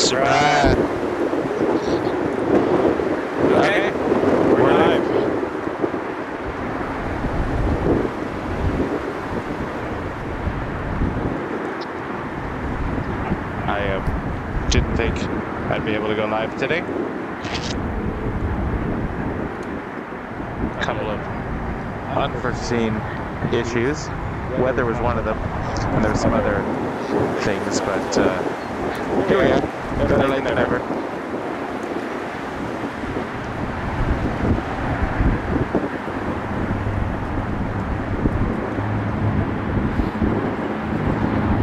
Surprise! Okay, we're live. I didn't think I'd be able to go live today. A couple of unforeseen issues. Weather was one of them, and there's some other things, but here we are. Better late than never.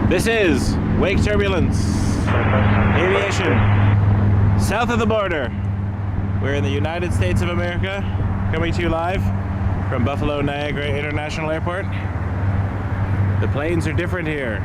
This is Wake Turbulence, Aviation, south of the border. We're in the United States of America, coming to you live from Buffalo Niagara International Airport. The planes are different here.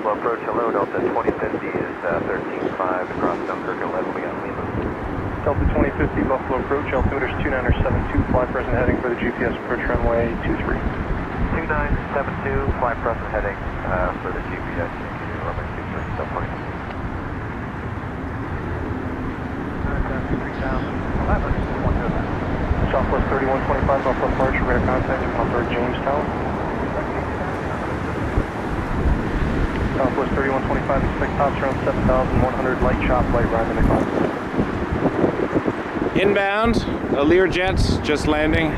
Approach hello, Delta 2050 is 13.5 across Dunkirk 11, we got Lima. Delta 2050 Buffalo approach, altimeter is 2972, fly present heading for the GPS approach runway 23. 2972, fly present heading for the GPS runway 23, Delta 20. Southwest 3125 Buffalo approach, radar contact, Concord Jamestown. Southwest 3125, expect tops around 7,100, light chop, light ride in the cloud. Inbound, a Learjet just landing.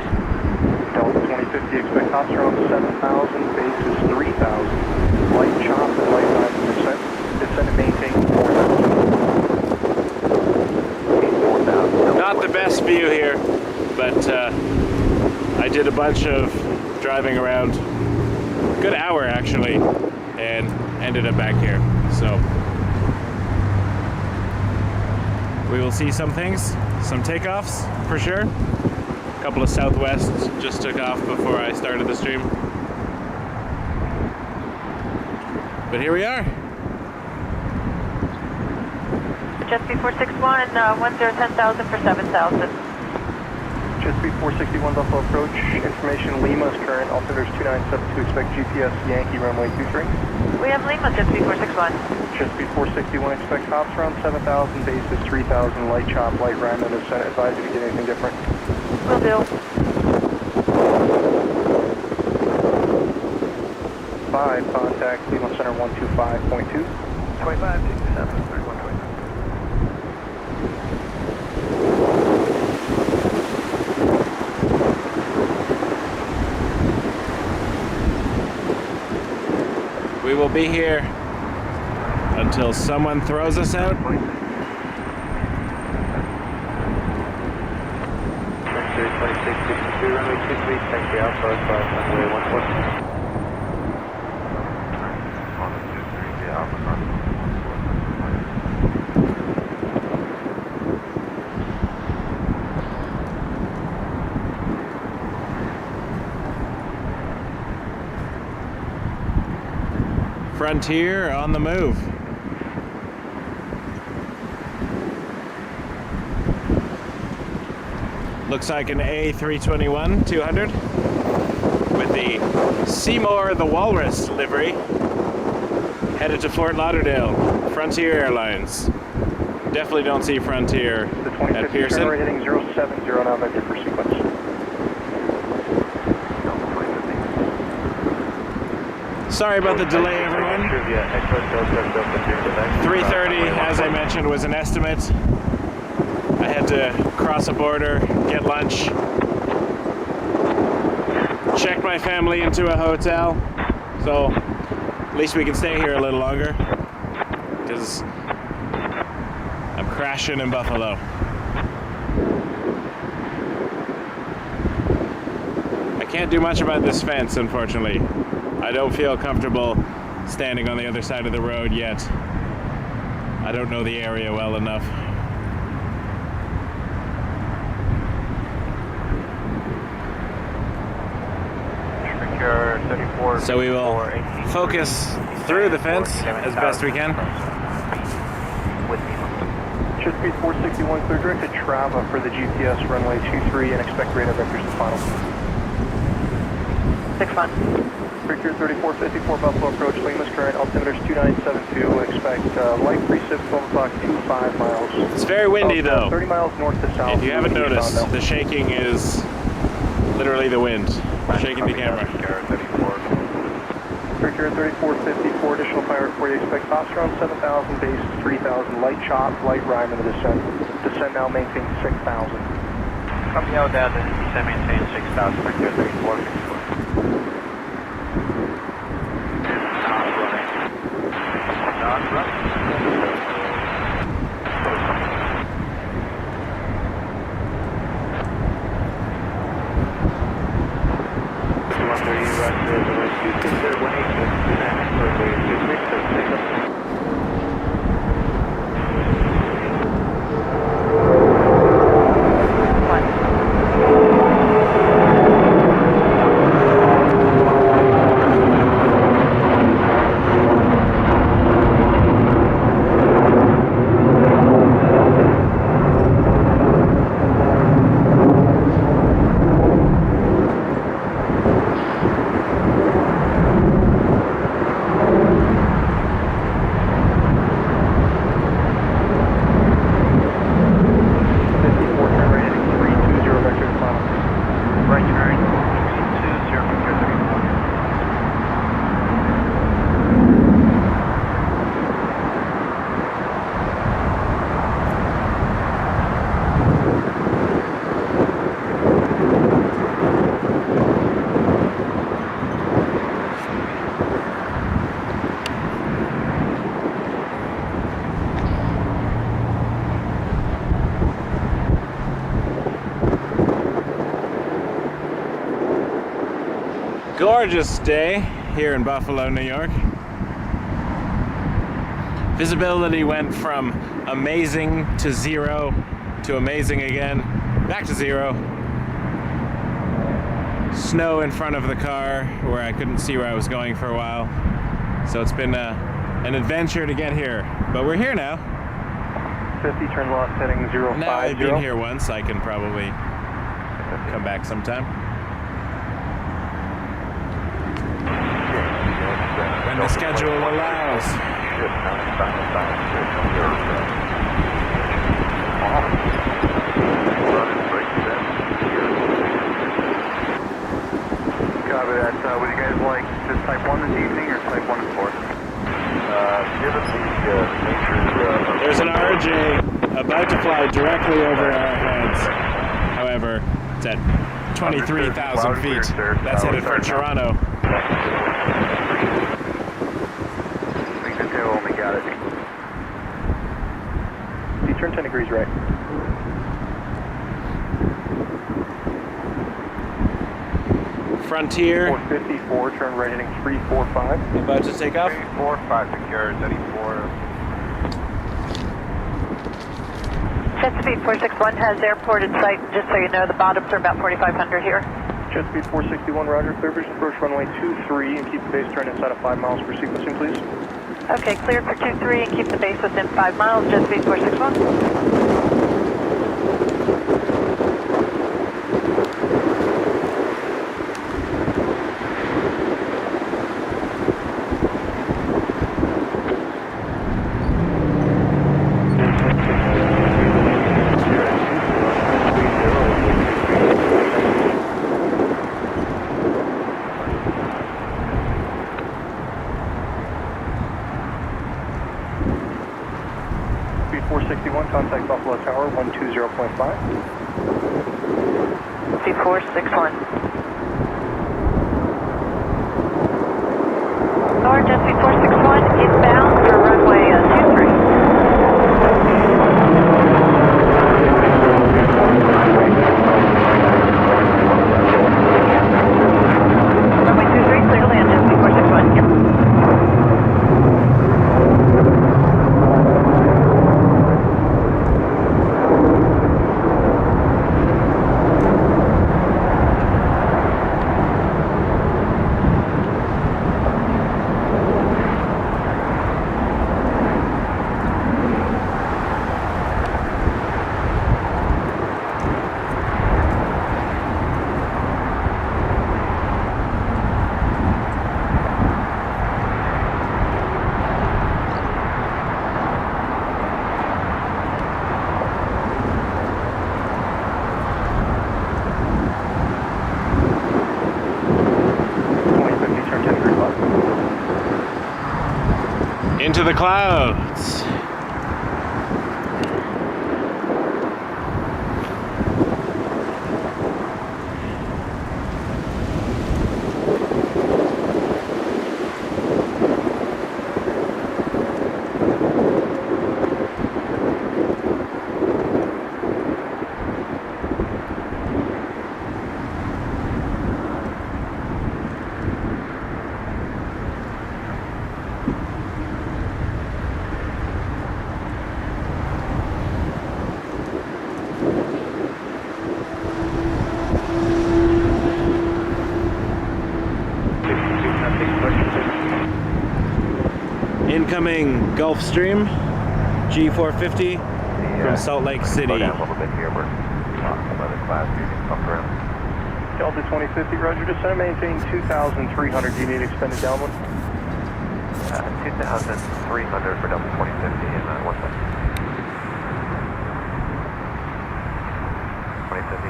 Delta 2050, expect tops around 7,000, base is 3,000, light chop and light ride in descent. Descend and maintain 4,000. Not the best view here, but I did a bunch of driving around, good hour actually, and ended up back here. So we will see some things, some takeoffs for sure. A couple of Southwests just took off before I started the stream. But here we are. Jet B461, 10,000 for 7,000. Jet Speed 461 Buffalo approach, information Lima is current, altimeter is 2972, expect GPS Yankee runway 23. We have Lima, Jet Speed 461. Jet Speed 461, expect tops around 7,000, base is 3,000, light chop, light ram and descent, advise if you get anything different. Will do. 5, contact Lima Center 125.2. 25, 67, 31, 29. We will be here until someone throws us out. Runway 23, taxi outside by runway 120. Frontier on the move. Looks like an A321-200 with the Seymour the Walrus livery, headed to Fort Lauderdale. Frontier Airlines. Definitely don't see Frontier at Pearson. We're hitting 070 now, vector for sequence. Sorry about the delay, everyone. 3:30, as I mentioned, was an estimate. I had to cross a border, get lunch, check my family into a hotel, so at least we can stay here a little longer, because I'm crashing in Buffalo. I can't do much about this fence, unfortunately. I don't feel comfortable standing on the other side of the road yet. I don't know the area well enough. Secure 34. So we will focus through the fence as best we can. Jet speed 461, clear direct to Trava for the GPS runway 23 and expect radar vectors to final. 61. Victor 3454 Buffalo approach, Lima's current, altimeter's 2972, expect light precip 12 o'clock, 25 miles. It's very windy though. 30 miles north to south. If you haven't noticed, the shaking is literally the wind shaking the camera. Victor 3454, additional pilot for you, expect tops around 7,000, base 3,000, light chop, light rime in the descent. Descent now maintain 6,000. Coming out down to descent maintain 6,000, Victor 3454. Not running. Gorgeous day here in Buffalo, New York. Visibility went from amazing to zero to amazing again, back to zero. Snow in front of the car where I couldn't see where I was going for a while. So it's been an adventure to get here, but we're here now. 50, turn lost heading 050. Now I've been here once, I can probably come back sometime. When the schedule allows. Copy that. Would you guys like just type 1 this evening or type 1 and 4? Given the nature There's an RJ about to fly directly over our heads. However, it's at 23,000 feet. That's headed for Toronto. Only got it. You turn 10 degrees right. Frontier. 454, turn right heading 345. About to take off. 345 secure, 34. Jet speed 461 has airport in sight. Just so you know, the bottoms are about 4,500 here. Jet speed 461, roger. Clear bridge approach runway 23 and keep the base turn inside of 5 miles per sequencing, please. Okay, cleared for 23 and keep the base within 5 miles. Jet speed 461. Speed 461, contact Buffalo Tower 120.5. Speed 461. Nor jet speed 461 inbound for runway 23. Runway 23, clear to land, jet speed 461. Yep. Into the clouds. Incoming Gulf Stream G450 from Salt Lake City. Slow down a little bit here. We're talking about the class getting pumped around. Delta 2050, roger, descend, maintain 2,300. Do you need extended downwind? 2,300 for Delta 2050 and what's that? 2050.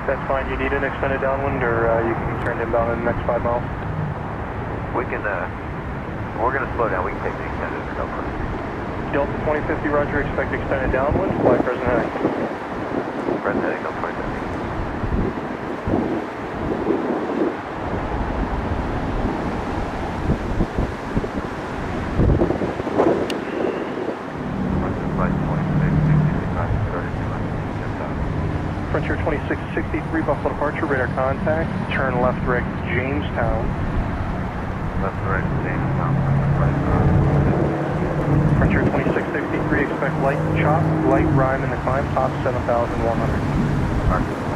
That's fine. You need an extended downwind, or you can be turned inbound in the next 5 miles? We can, we're going to slow down. We can take the extended for Delta. Delta 2050, roger, expect extended downwind. Fly present heading. Present heading, Delta 2050. Frontier 2663, Buffalo departure, radar contact, turn left direct Jamestown. Left direct Jamestown. Frontier 2663, expect light chop, light rime in the climb, top 7,100.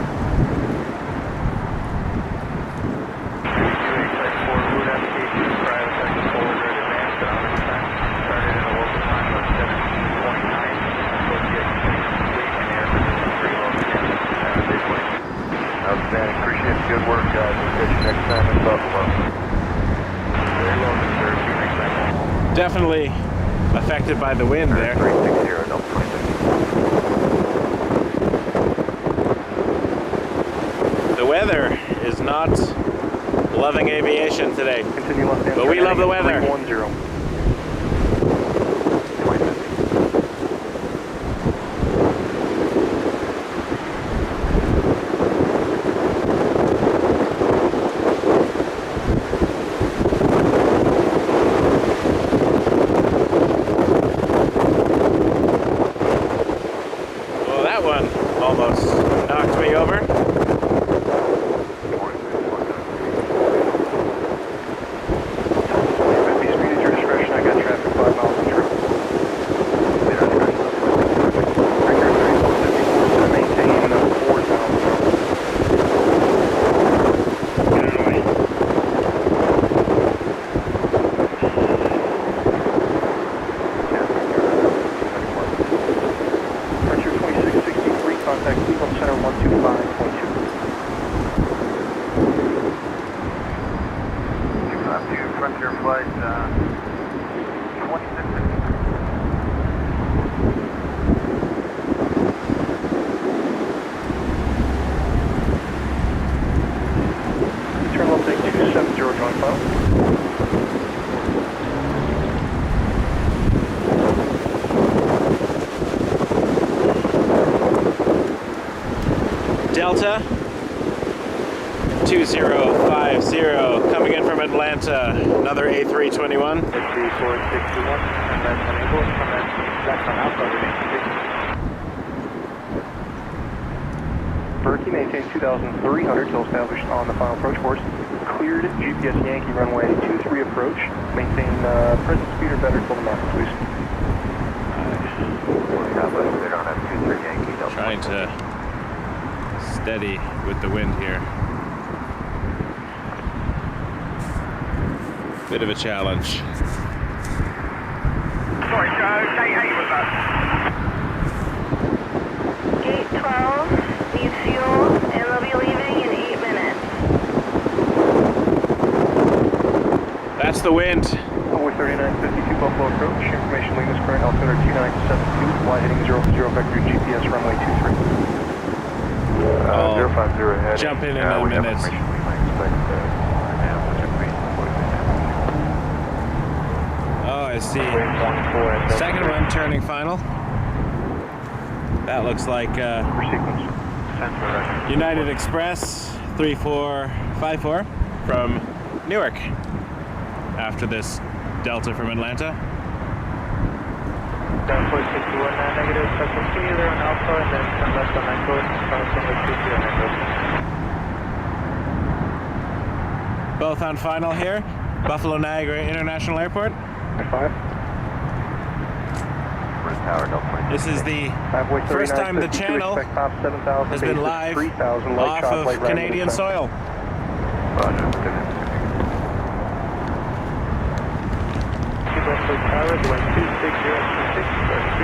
Outstanding. Appreciate the good work, guys. We'll catch you next time in Buffalo. Very welcome, sir. See you next time. Definitely affected by the wind there. 360, Delta 2050. The weather is not loving aviation today, Continue left hand. but we love the weather. 310. Almost knocked me over. Speed at your discretion. I got traffic 5 miles in true. Record 3454, maintain 4,000. Frontier 2663, contact Cleveland Center 125.2. 252, Frontier flight 2650. Turn left take 270, join file. Delta 2050 coming in from Atlanta, another A321. Berkey, maintain 2,300 till established on the final approach course. Cleared GPS Yankee runway 23 approach. Maintain present speed or better till the mark, please. Trying to steady with the wind here. Bit of a challenge. Sorry, Joe. Gate 8 was that? Gate 12 needs fuel, and they'll be leaving in 8 minutes. That's the wind. Runway 3952 Buffalo approach. Information leading is current altimeter 2972. Fly heading 0 vector GPS runway 23. 050 ahead. Jump in a we have minute. information we might expect now, which I think Oh, I is the second one turning final. That looks like United Express 3454 from Newark after this Delta from Atlanta. Down 461, negative, subject either on Alpha, and then turn left on 9 code, crossing with 2 Both on final here, Buffalo Niagara International Airport. 5. This is the first time the channel has been live off of Canadian soil. Tower, the 26026, 34,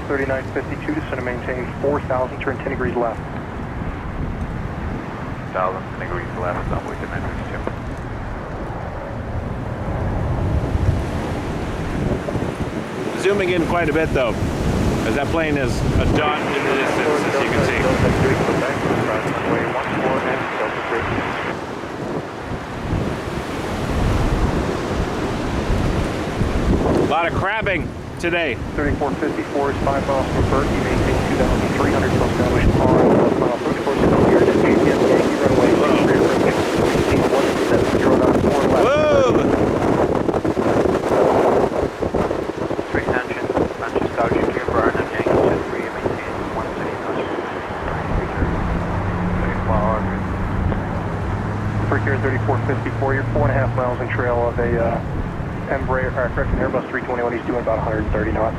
3952, descend and maintain 4,000, turn 10 degrees left. 1,000 degrees left, subway to 932. Zooming in quite a bit though, as that plane is a dot in the distance, as you can see. A lot of crabbing today. 3454 is 5 miles from Berkeley, maintain 2,300 to establish on 12 mile approach course to here to GPS Yankee runway 170 knots 4 left. Whoa! Straight tension, Sanchez Gauge clear for RNF Yankee, jet 3, maintain 170 knots. 34 For here 3454, you're 4.5 miles in trail of a Embraer, correction, Airbus 321, he's doing about 130 knots.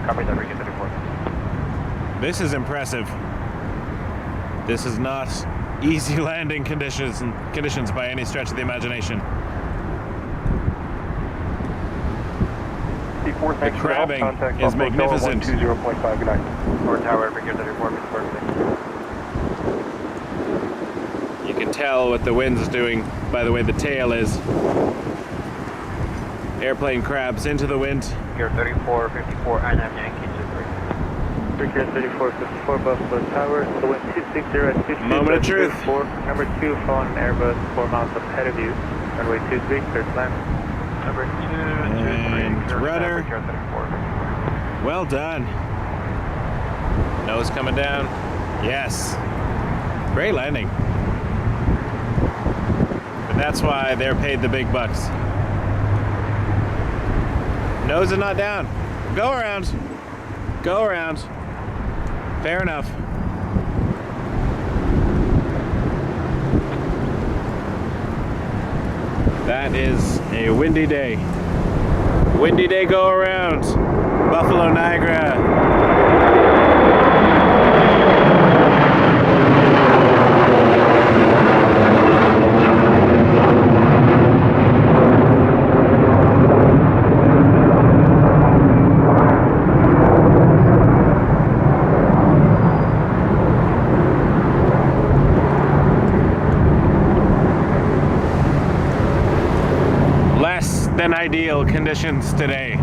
Copy that, Ricky 34. This is impressive. This is not easy landing conditions by any stretch of the imagination. D4, The crabbing is magnificent. 120.5, good night. Or tower, Ricky 34, Miss Berkeley. You can tell what the wind's doing by the way the tail is. Airplane crabs into the wind. Here 3454, RNF Yankee, jet 3. Here 3454, Buffalo Tower, the wind 260 at 50. Moment of truth. Number 2, fallen Airbus 4 miles ahead of you. Runway 23, clear to land. Number 2, And rudder. Here 34. Well done. Nose coming down. Yes. Great landing. But that's why they're paid the big bucks. Nose is not down. Go around. Go around. Fair enough. That is a windy day. Windy day go around. Buffalo Niagara. Than ideal conditions today.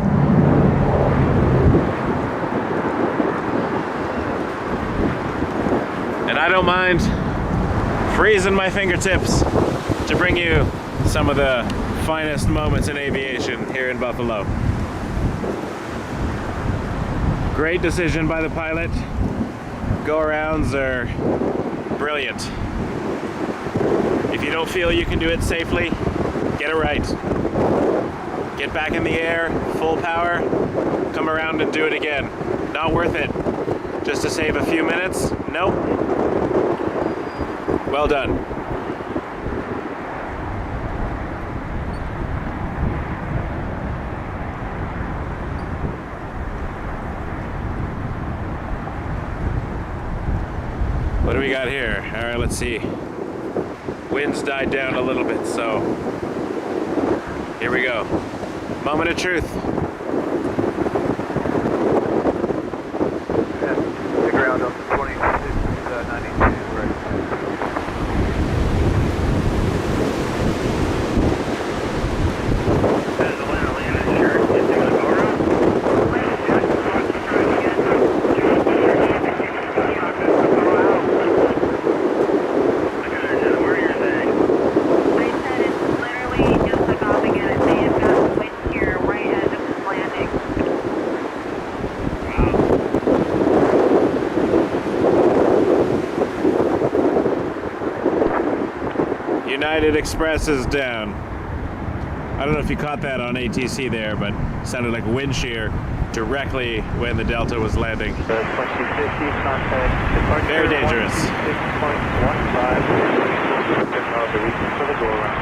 And I don't mind freezing my fingertips to bring you some of the finest moments in aviation here in Buffalo. Great decision by the pilot. Go-arounds are brilliant. If you don't feel you can do it safely, get it right. Get back in the air, full power, come around and do it again. Not worth it. Just to save a few minutes? Nope. Well done. What do we got here? All right, let's see. Wind's died down a little bit, so here we go. Moment of truth. The ground up to 26, 92, right. United Express is down. I don't know if you caught that on ATC there, but it sounded like wind shear directly when the Delta was landing. 2050, contact departure. Very dangerous. 6.15, the reason for the go-around.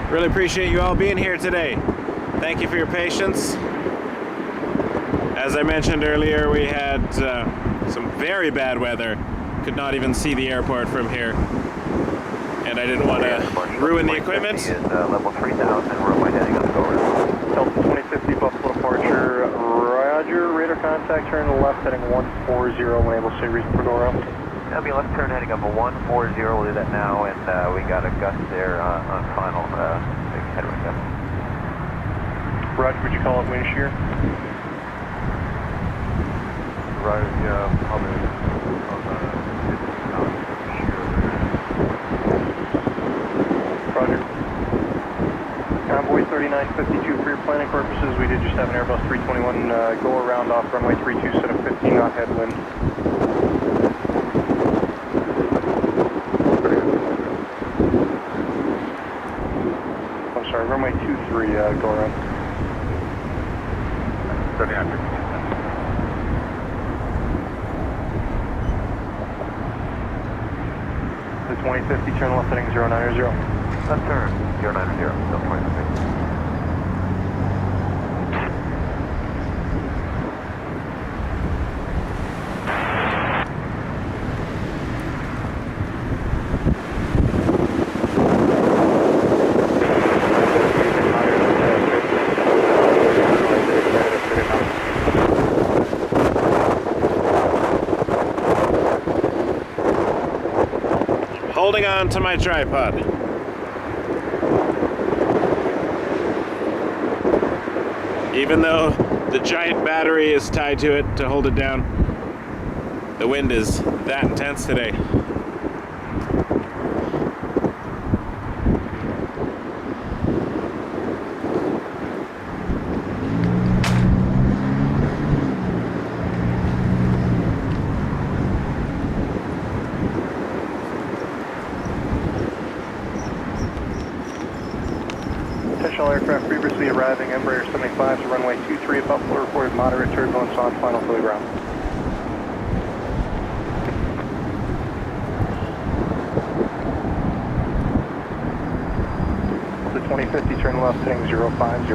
Really appreciate you all being here today. Thank you for your patience. As I mentioned earlier, we had some very bad weather. Could not even see the airport from here. And I didn't want to ruin the equipment. Level 3000, runway heading on the go-around. Delta 2050, Buffalo departure. Roger, radar contact, turn to the left, heading 140, when able to say reason for go-around. That'll be left turn heading up a 140, we'll do that now, and we got a gust there on final, big headwind gust. Roger, would you call it wind shear? Roger, yeah, probably on the Roger. Convoy 3952, for your planning purposes, we did just have an Airbus 321 go around off runway 32, set of 15 knot headwind. I'm sorry, runway 23 go around. 3952. The 2050, turn left heading 090. Left turn, 090, still 2050. Holding on to my tripod. Even though the giant battery is tied to it to hold it down, the wind is that intense today. Potential aircraft previously arriving, Embraer 75 to runway 23 at Buffalo, reported moderate turbulence on final for the ground. The 2050, turn left heading 050.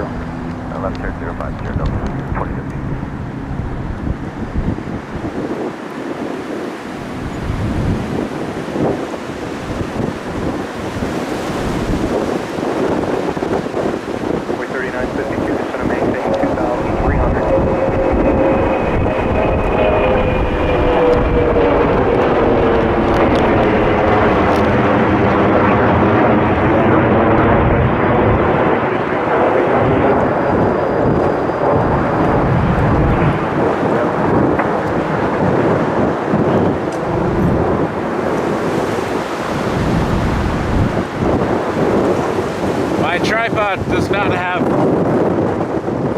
Left turn 050, 2050. My tripod does not have...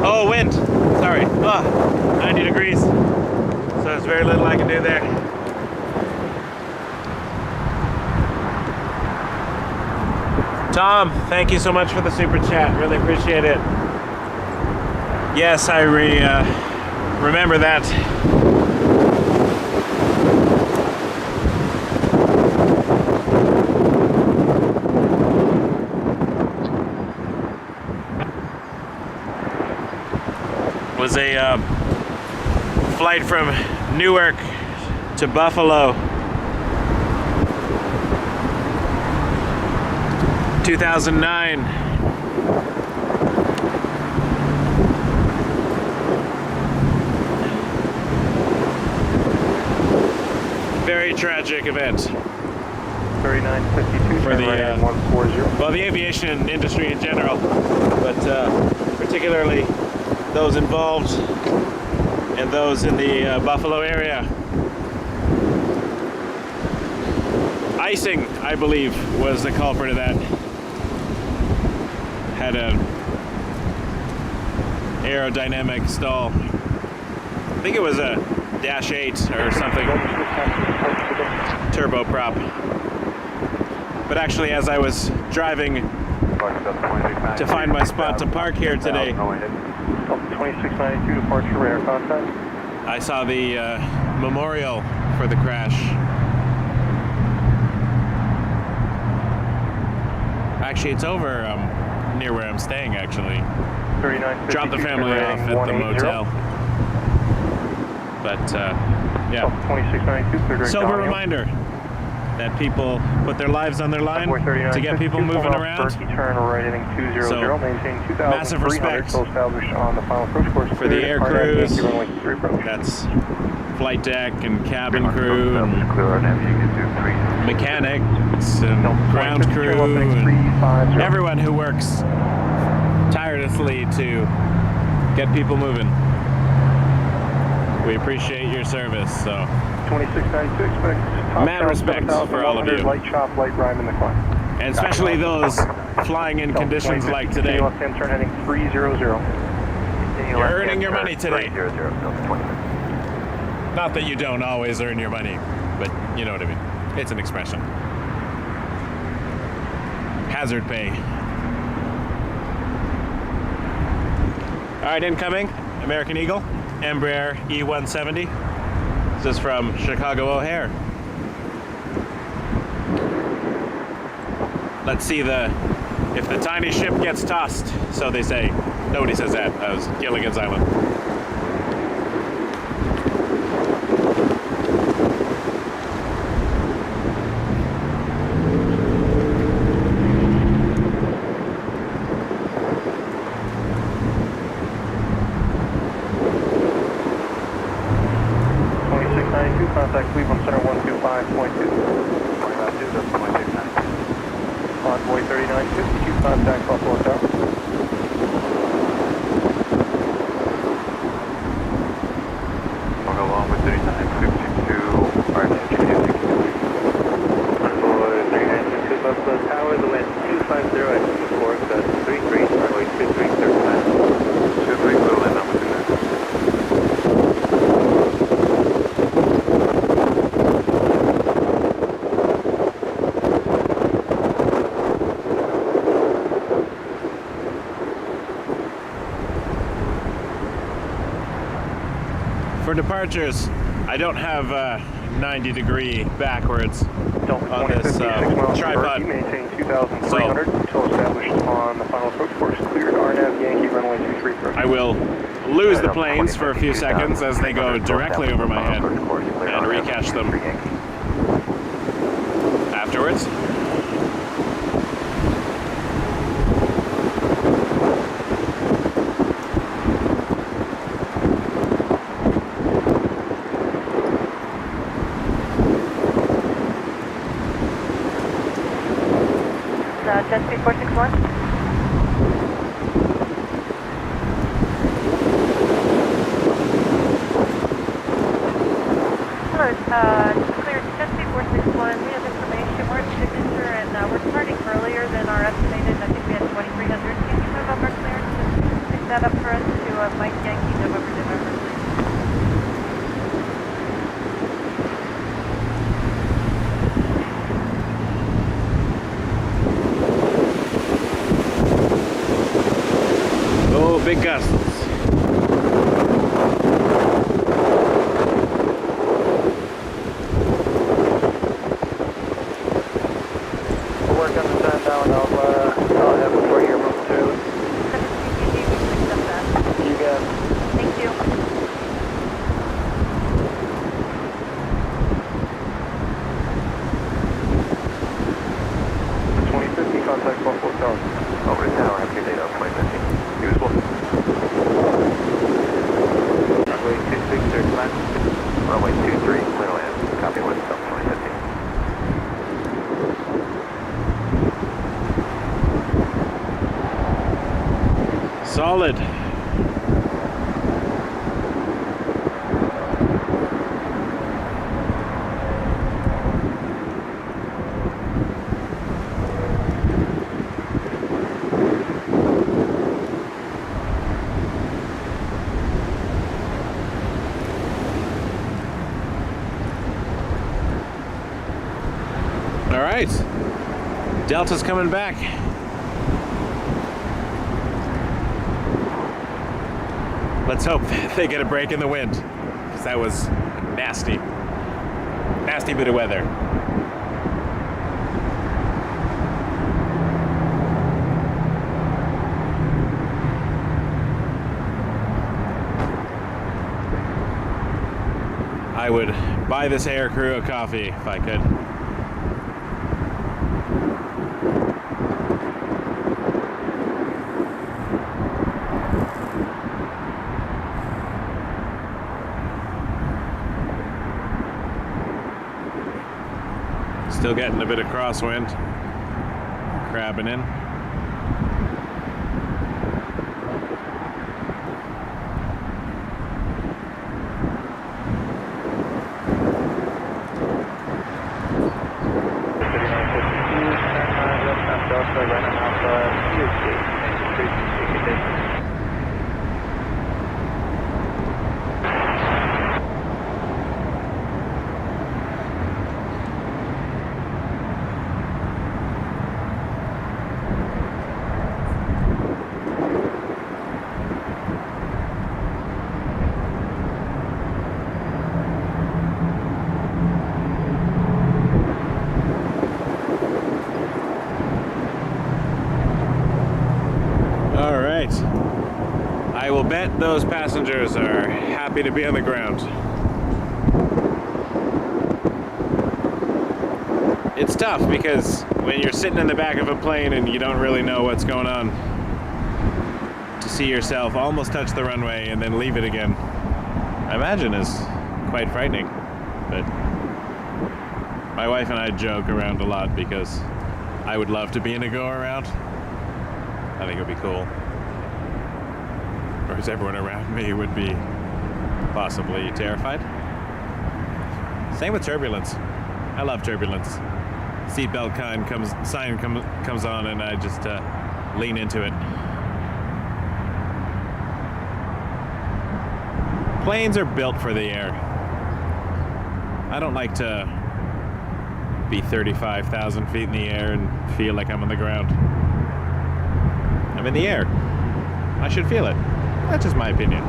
Oh, wind. Sorry. 90 degrees. So there's very little I can do there. Tom, thank you so much for the super chat. Really appreciate it. Yes, I remember that. Was a flight from Newark to Buffalo, 2009. Very tragic event 3952 for the 140. well, the aviation industry in general, but particularly those involved and those in the Buffalo area. Icing, I believe, was the culprit of that. Had an aerodynamic stall. I think it was a -8 or something. turboprop. But actually, as I was driving to find my spot to park here today, 2692, departure radar contact. I saw the memorial for the crash. Actually, it's over near where I'm staying, actually. 3952. Dropped the family off at the motel. But, yeah. 2692, clear direct Sober audio. reminder that people put their lives on their line to get people moving around. Turn right heading 200, So, maintain massive 2,300, respect so established on the final approach course. for the air crews. Runway 3 approach. That's flight deck and cabin crew and mechanics and ground crew and everyone who works tirelessly to get people moving. We appreciate your service. So 2692, expect mad respect for all of you, light chop, light rime in the climb. and especially those flying in conditions like today. Left hand turn heading 300. You're earning your money today. Not that you don't always earn your money, but you know what I mean. It's an expression. Hazard pay. All right, incoming, American Eagle, Embraer E170. This is from Chicago O'Hare. Let's see if the tiny ship gets tossed, so they say. Nobody says that. That was Gilligan's Island. Contact Cleveland Center 125.2. Envoy 3952, contact Buffalo Tower. We'll go along with 3952, Envoy 3952, Buffalo Tower, the wind 250 at 24, gust 33, runway 23, clear to land. 23, clear to land, number 29. For departures, I don't have 90-degree backwards on this tripod. Maintain 2,300 until established on the final approach course. Cleared RNAV Yankee runway 23 approach. I will lose the planes for a few seconds as they go directly over my head and recatch them afterwards. Jet speed 461. Hello, clear jet speed 461. We have information. We're at signature and we're starting earlier than our estimated. I think we had 2,300. Can you move up our clearance and pick that up for us to Mike Yankee, November, please? Oh, big gusts. We'll work on the time now and I'll have it for you momentarily. You got it. Thank you. 2050, contact Buffalo Tower. Over to tower, have a good day, 2050. Useful. Runway 26, clear to land. Runway 23, clear to land. Copy with 2050. Solid. All right. Delta's coming back. Let's hope they get a break in the wind, because that was nasty. Nasty bit of weather. I would buy this air crew a coffee if I could. Still getting a bit of crosswind, crabbing in. I will bet those passengers are happy to be on the ground. It's tough because when you're sitting in the back of a plane and you don't really know what's going on, to see yourself almost touch the runway and then leave it again, I imagine is quite frightening. But my wife and I joke around a lot because I would love to be in a go-around. I think it would be cool. Whereas everyone around me would be possibly terrified. Same with turbulence. I love turbulence. Seatbelt sign comes on and I just lean into it. Planes are built for the air. I don't like to be 35,000 feet in the air and feel like I'm on the ground. I'm in the air. I should feel it. That's just my opinion.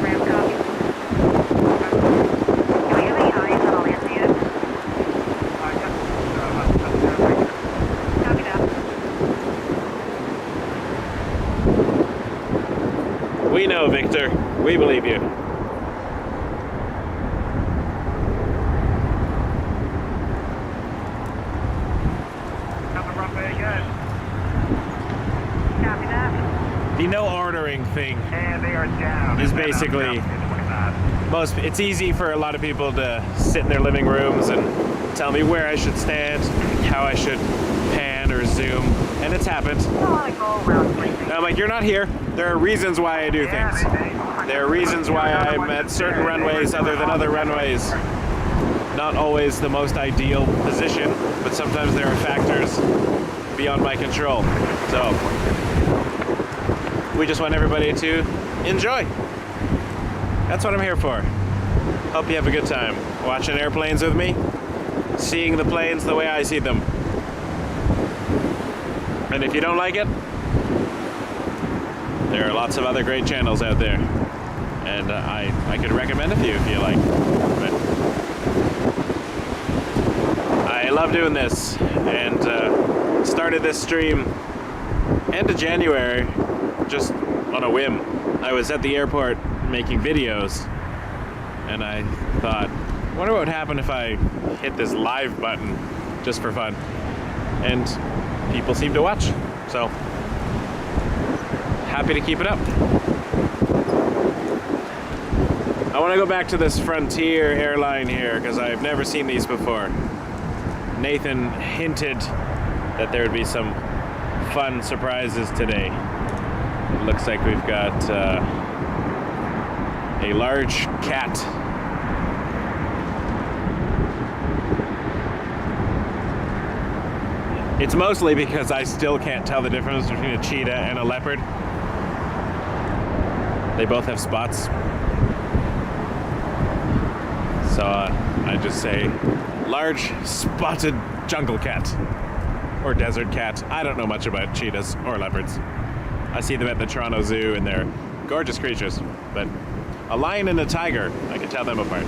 Ram copy. Do we have any eyes on Atlanta yet? Copy that. We know, Victor. We believe you. The no ordering thing is basically it's easy for a lot of people to sit in their living rooms and tell me where I should stand, how I should pan or zoom, and it's happened. And I'm like, you're not here. There are reasons why I do things. There are reasons why I'm at certain runways other than other runways. Not always the most ideal position, but sometimes there are factors beyond my control. So we just want everybody to enjoy. That's what I'm here for. Hope you have a good time watching airplanes with me, seeing the planes the way I see them. And if you don't like it, there are lots of other great channels out there. And I could recommend a few if you like. But I love doing this, and started this stream end of January just on a whim. I was at the airport making videos, and I thought, I wonder what would happen if I hit this live button just for fun. And people seem to watch, so happy to keep it up. I want to go back to this Frontier airline here because I've never seen these before. Nathan hinted that there would be some fun surprises today. It looks like we've got a large cat. It's mostly because I still can't tell the difference between a cheetah and a leopard. They both have spots. So I just say large spotted jungle cat or desert cat. I don't know much about cheetahs or leopards. I see them at the Toronto Zoo and they're gorgeous creatures, but a lion and a tiger, I can tell them apart.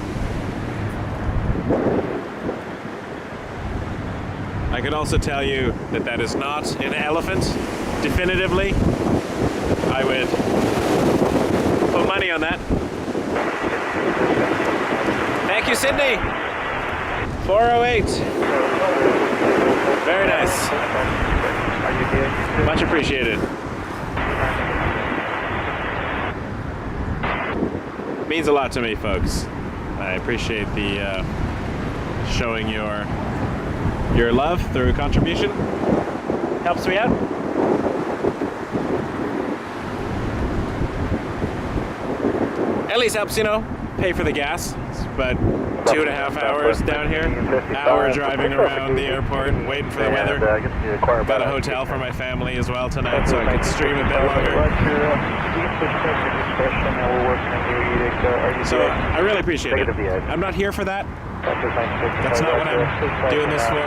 I can also tell you that that is not an elephant, definitively. I would put money on that. Thank you, Sydney. 408. Very nice. Much appreciated. Means a lot to me, folks. I appreciate the showing your love through contribution. Helps me out. At least helps, you know, pay for the gas. It's about 2.5 hours down here. Hour driving around the airport, waiting for the weather. Got a hotel for my family as well tonight, so I can stream a bit longer. So I really appreciate it. I'm not here for that. That's not what I'm doing this for,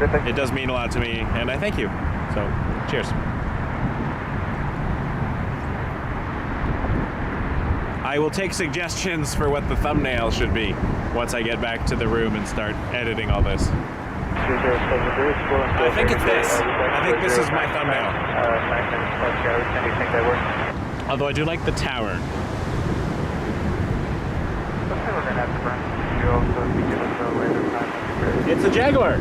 but it does mean a lot to me, and I thank you. So, cheers. I will take suggestions for what the thumbnail should be once I get back to the room and start editing all this. I think it's this. I think this is my thumbnail. Although I do like the tower. It's a Jaguar.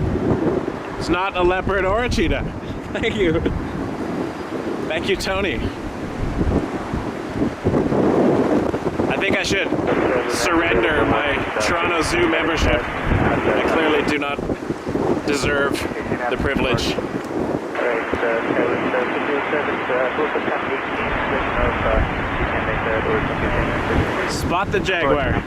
It's not a leopard or a cheetah. Thank you. Thank you, Tony. I think I should surrender my Toronto Zoo membership. I clearly do not deserve the privilege. Spot the Jaguar.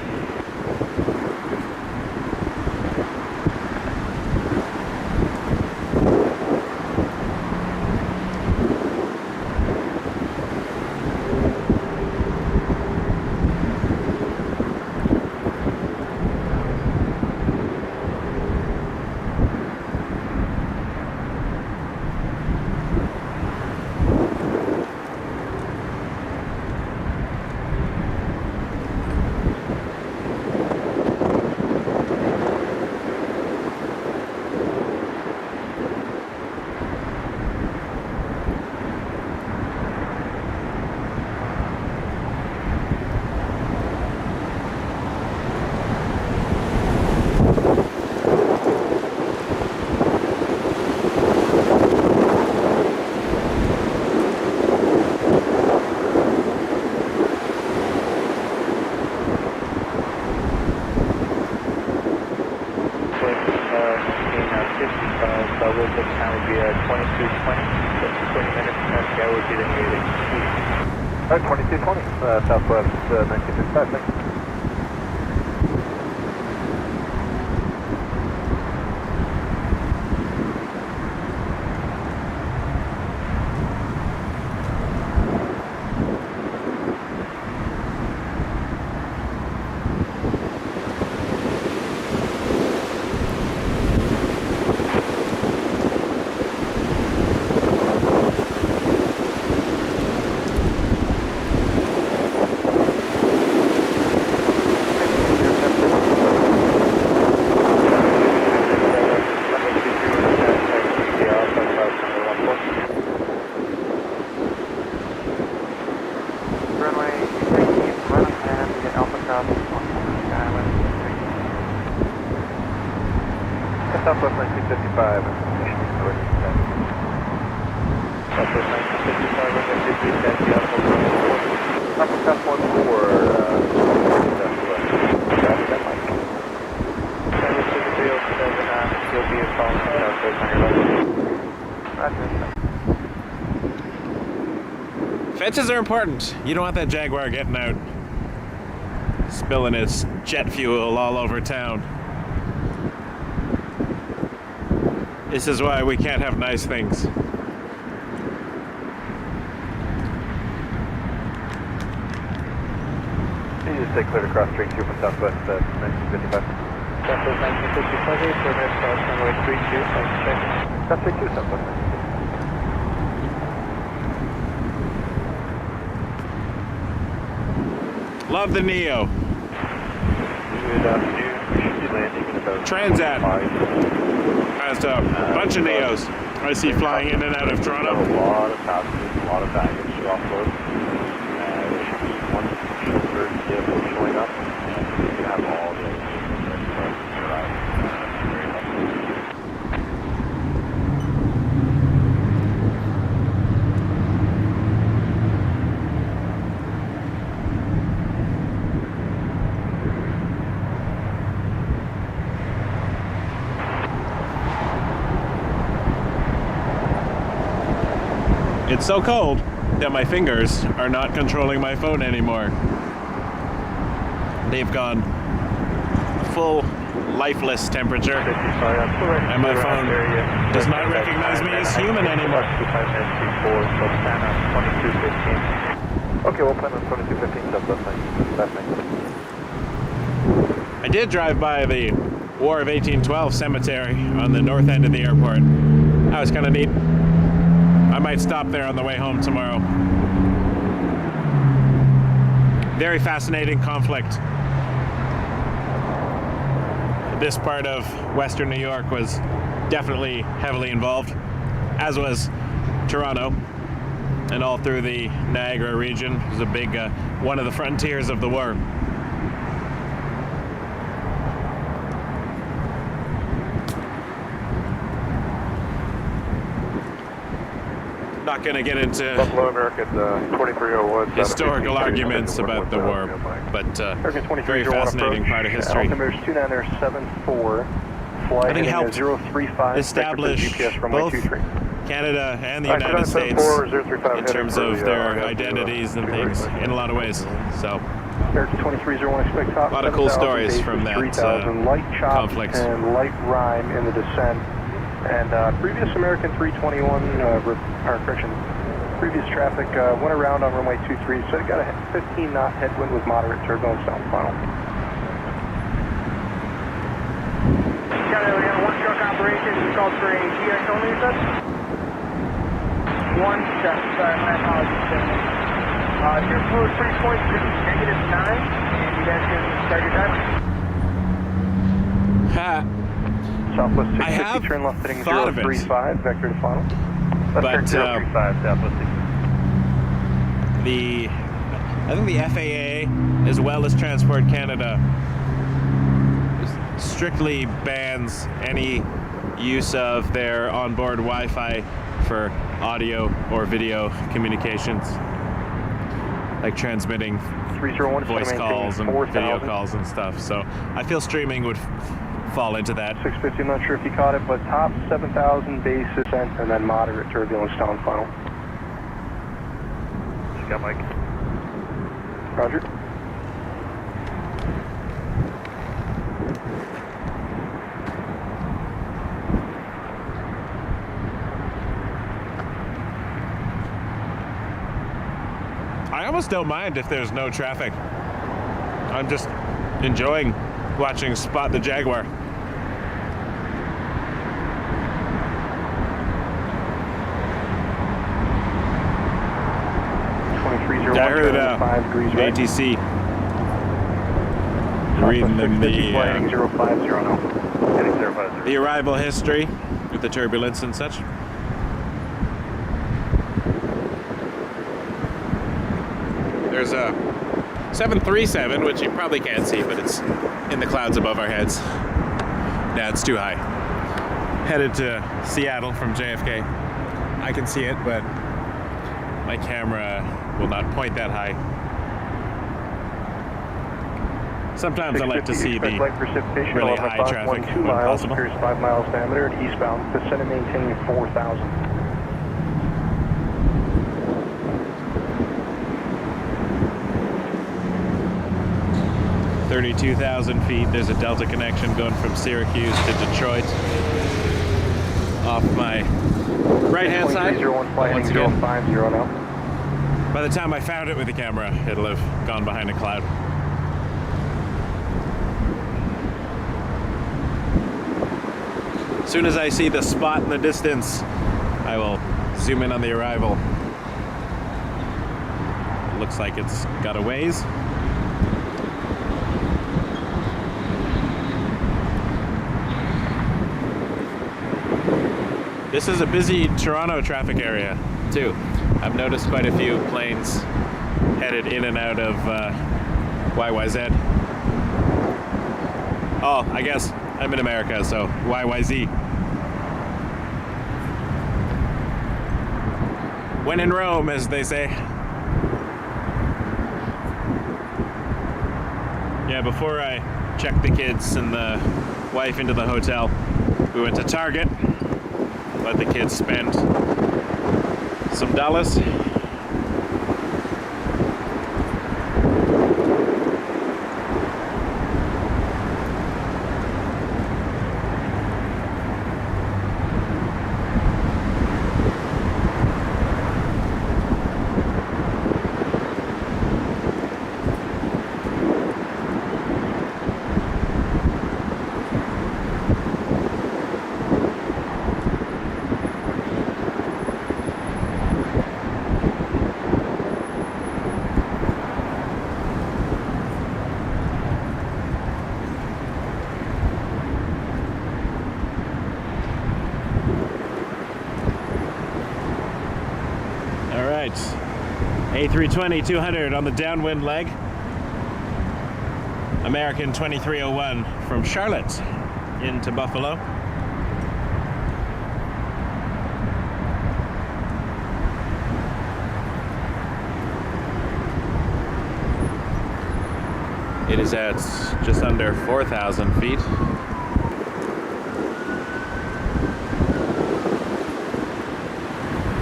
Southwest 1955, thanks. Southwest 1955. Southwest 1955, Upper Cup 14, Fences are important. You don't want that Jaguar getting out, spilling its jet fuel all over town. This is why we can't have nice things. you stay cleared across straight 2 from Southwest 1955? Southwest 1955, coordinates cross runway 32, check. That's straight 2 Southwest. Love the Neo. Good afternoon. We should be landing in about Transat. 5. Has a bunch of Neos I see flying in and out of A Toronto. lot of passengers, a lot of baggage to offload. There should be one chauffeur vehicle showing up, and we can have all the other vehicles ready for us to arrive. Very helpful. It's so cold that my fingers are not controlling my phone anymore. They've gone full lifeless temperature, and my phone does not recognize me as human anymore. Okay, we'll plan on 2215 Southwest 19. I did drive by the War of 1812 cemetery on the north end of the airport. That was kind of neat. I might stop there on the way home tomorrow. Very fascinating conflict. This part of Western New York was definitely heavily involved, as was Toronto, and all through the Niagara region. It was a big, one of the frontiers of the war. Not going to get into Buffalo American 2301. historical arguments about the war, but very fascinating part of history. Altimeter's 29074. I think it helped 035 establish GPS runway both 23. Canada and the United States in terms of their identities and things in a lot of ways. So, American 2301, expect top a lot of cool 7,000 stories bases, from that 3,000, light chop conflict. and light rime in the descent. And previous American 321, previous traffic went around on runway 23, so it got a 15-knot headwind with moderate turbulence down final. Canada, we have a one-truck operation. We called for a GX only, you said? One check. Sorry, my apologies. Your fluid free point is -9, and you guys can start your timer. Ha! Southwest I 650, have turn left heading thought of it. 035, vector to final. But Left turn 035 Southwest 650. I think the FAA, as well as Transport Canada, strictly bans any use of their onboard Wi-Fi for audio or video communications, like transmitting 301 voice calls and video calls and stuff. So I feel streaming would fall into that. 650, I'm not sure if you caught it, but top 7,000 base descent and then moderate turbulence down final. Just got Mike. Roger. I almost don't mind if there's no traffic. I'm just enjoying watching Spot the Jaguar. I heard ATC reading them the arrival history with the turbulence and such. There's a 737, which you probably can't see, but it's in the clouds above our heads. Nah, it's too high. Headed to Seattle from JFK. I can see it, but my camera will not point that high. Sometimes I like to see the really high traffic when possible. 5 miles diameter and eastbound, descend and maintain 4,000. $32,000 feet. There's a Delta connection going from Syracuse to Detroit. Off my right-hand side. 001, fly heading 050 now. By the time I found it with the camera, it'll have gone behind a cloud. As soon as I see the spot in the distance, I will zoom in on the arrival. It looks like it's got a ways. This is a busy Toronto traffic area, too. I've noticed quite a few planes headed in and out of YYZ. Oh, I guess I'm in America, so YYZ. When in Rome, as they say. Yeah, before I checked the kids and the wife into the hotel, we went to Target. Let the kids spend some dollars. A320-200 on the downwind leg. American 2301 from Charlotte into Buffalo. It is at just under 4,000 feet.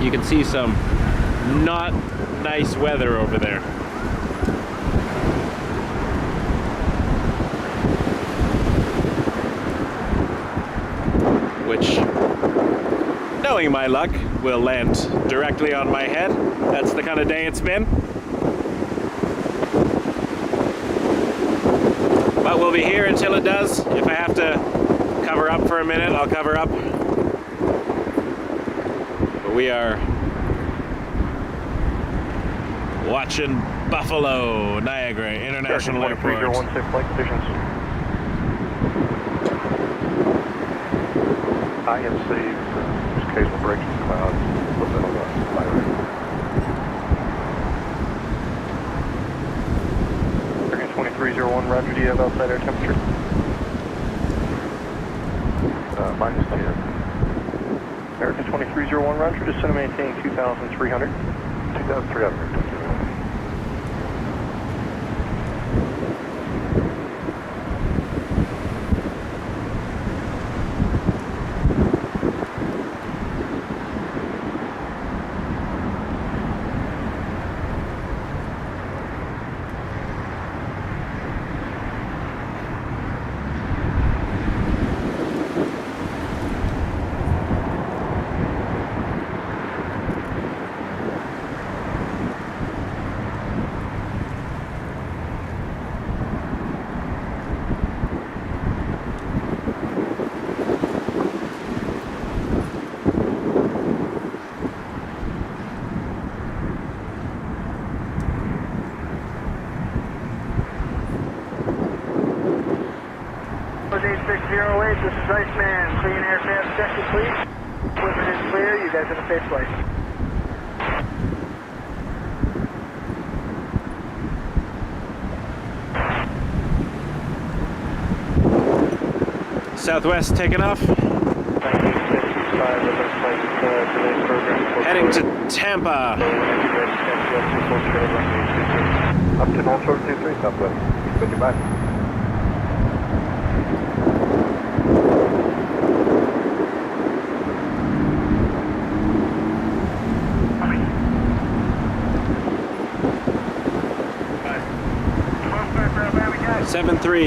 You can see some not nice weather over there. Which, knowing my luck, will land directly on my head. That's the kind of day it's been. But we'll be here until it does. If I have to cover up for a minute, I'll cover up. But we are watching Buffalo Niagara International Airport. 2316 flight conditions. INC, just occasional breaks in clouds, a little bit on the livery. American 2301, roger, do you have outside air temperature? Minus 10. American 2301, roger, descend and maintain 2,300. 2,300. This is Iceman. Clean aircraft check, please. Equipment is clear. You guys have a safe flight. Southwest taking off. Heading to Tampa. Up to North Shore 23, Southwest. Good, goodbye.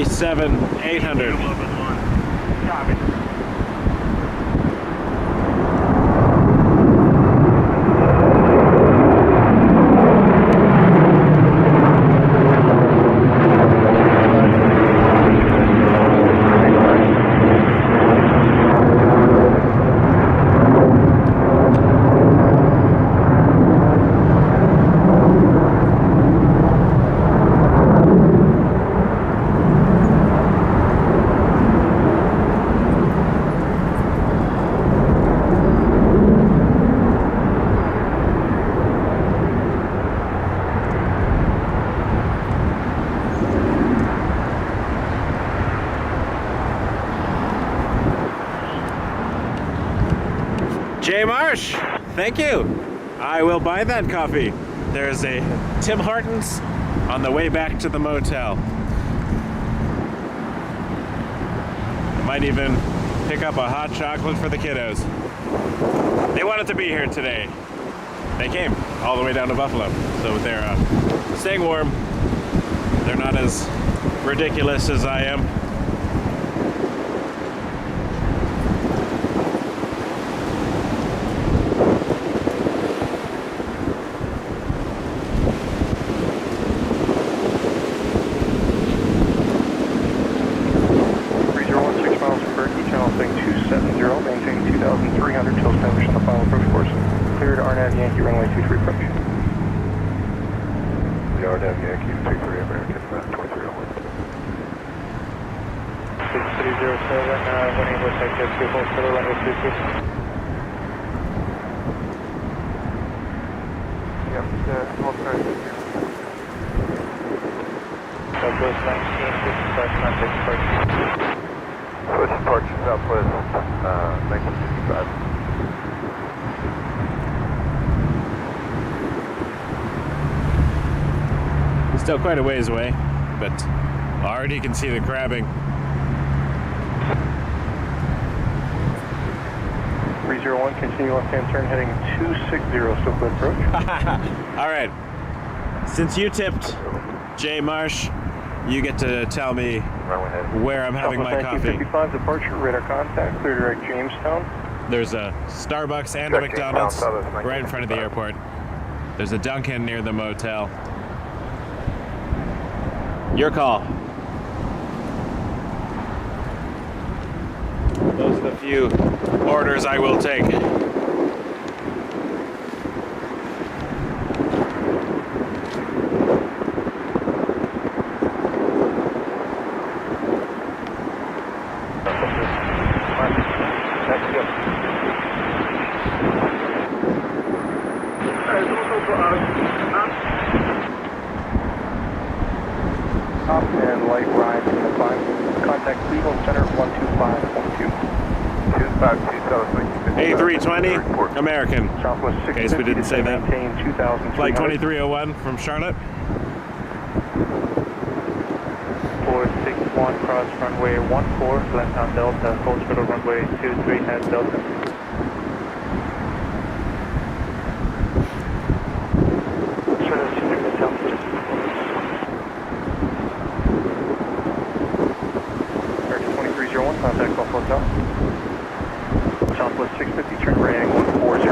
Seven 800. Jay Marsh, thank you. I will buy that coffee. There's a Tim Hortons on the way back to the motel. Might even pick up a hot chocolate for the kiddos. They wanted to be here today. They came all the way down to Buffalo, so they're staying warm. They're not as ridiculous as I am. Yankee runway 23 approach. The RDAV Yankee 23 American 2301. 6307, running with active 2 hospital, runway 22. Yep, hold start. Southwest 1965, contact departure. Southwest departure, Southwest 1965. Still quite a ways away, but already can see the crabbing. 301, continue left-hand turn heading 260, still clear approach. All right. Since you tipped Jay Marsh, you get to tell me where I'm having my coffee. 1955 departure, radar contact, clear direct Jamestown. There's a Starbucks and a McDonald's right in front of the airport. There's a Dunkin' near the motel. Your call. Those are the few orders I will take. Top and light ride from the climb. Contact Cleveland Center 125.2. 2320 American. Southwest In case we didn't say that. maintain 2,300. Flight 2301 from Charlotte. 461, cross runway 14, left on Delta, hospital runway 23, head Delta. Contact Buffalo Top. Southwest 650, turn right heading 140.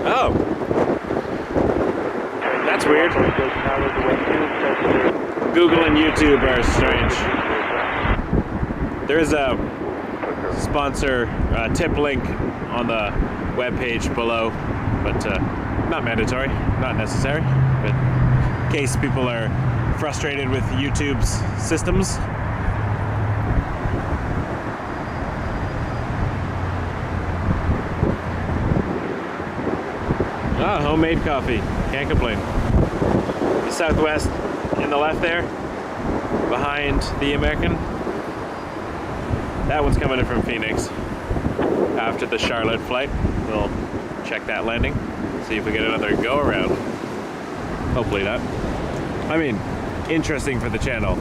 Oh. That's weird. Google and YouTube are strange. There is a sponsor tip link on the webpage below, but not mandatory, not necessary. But in case people are frustrated with YouTube's systems. Ah, homemade coffee. Can't complain. The Southwest in the left there, behind the American. That one's coming in from Phoenix. After the Charlotte flight, we'll check that landing, see if we get another go around. Hopefully not. I mean, interesting for the channel,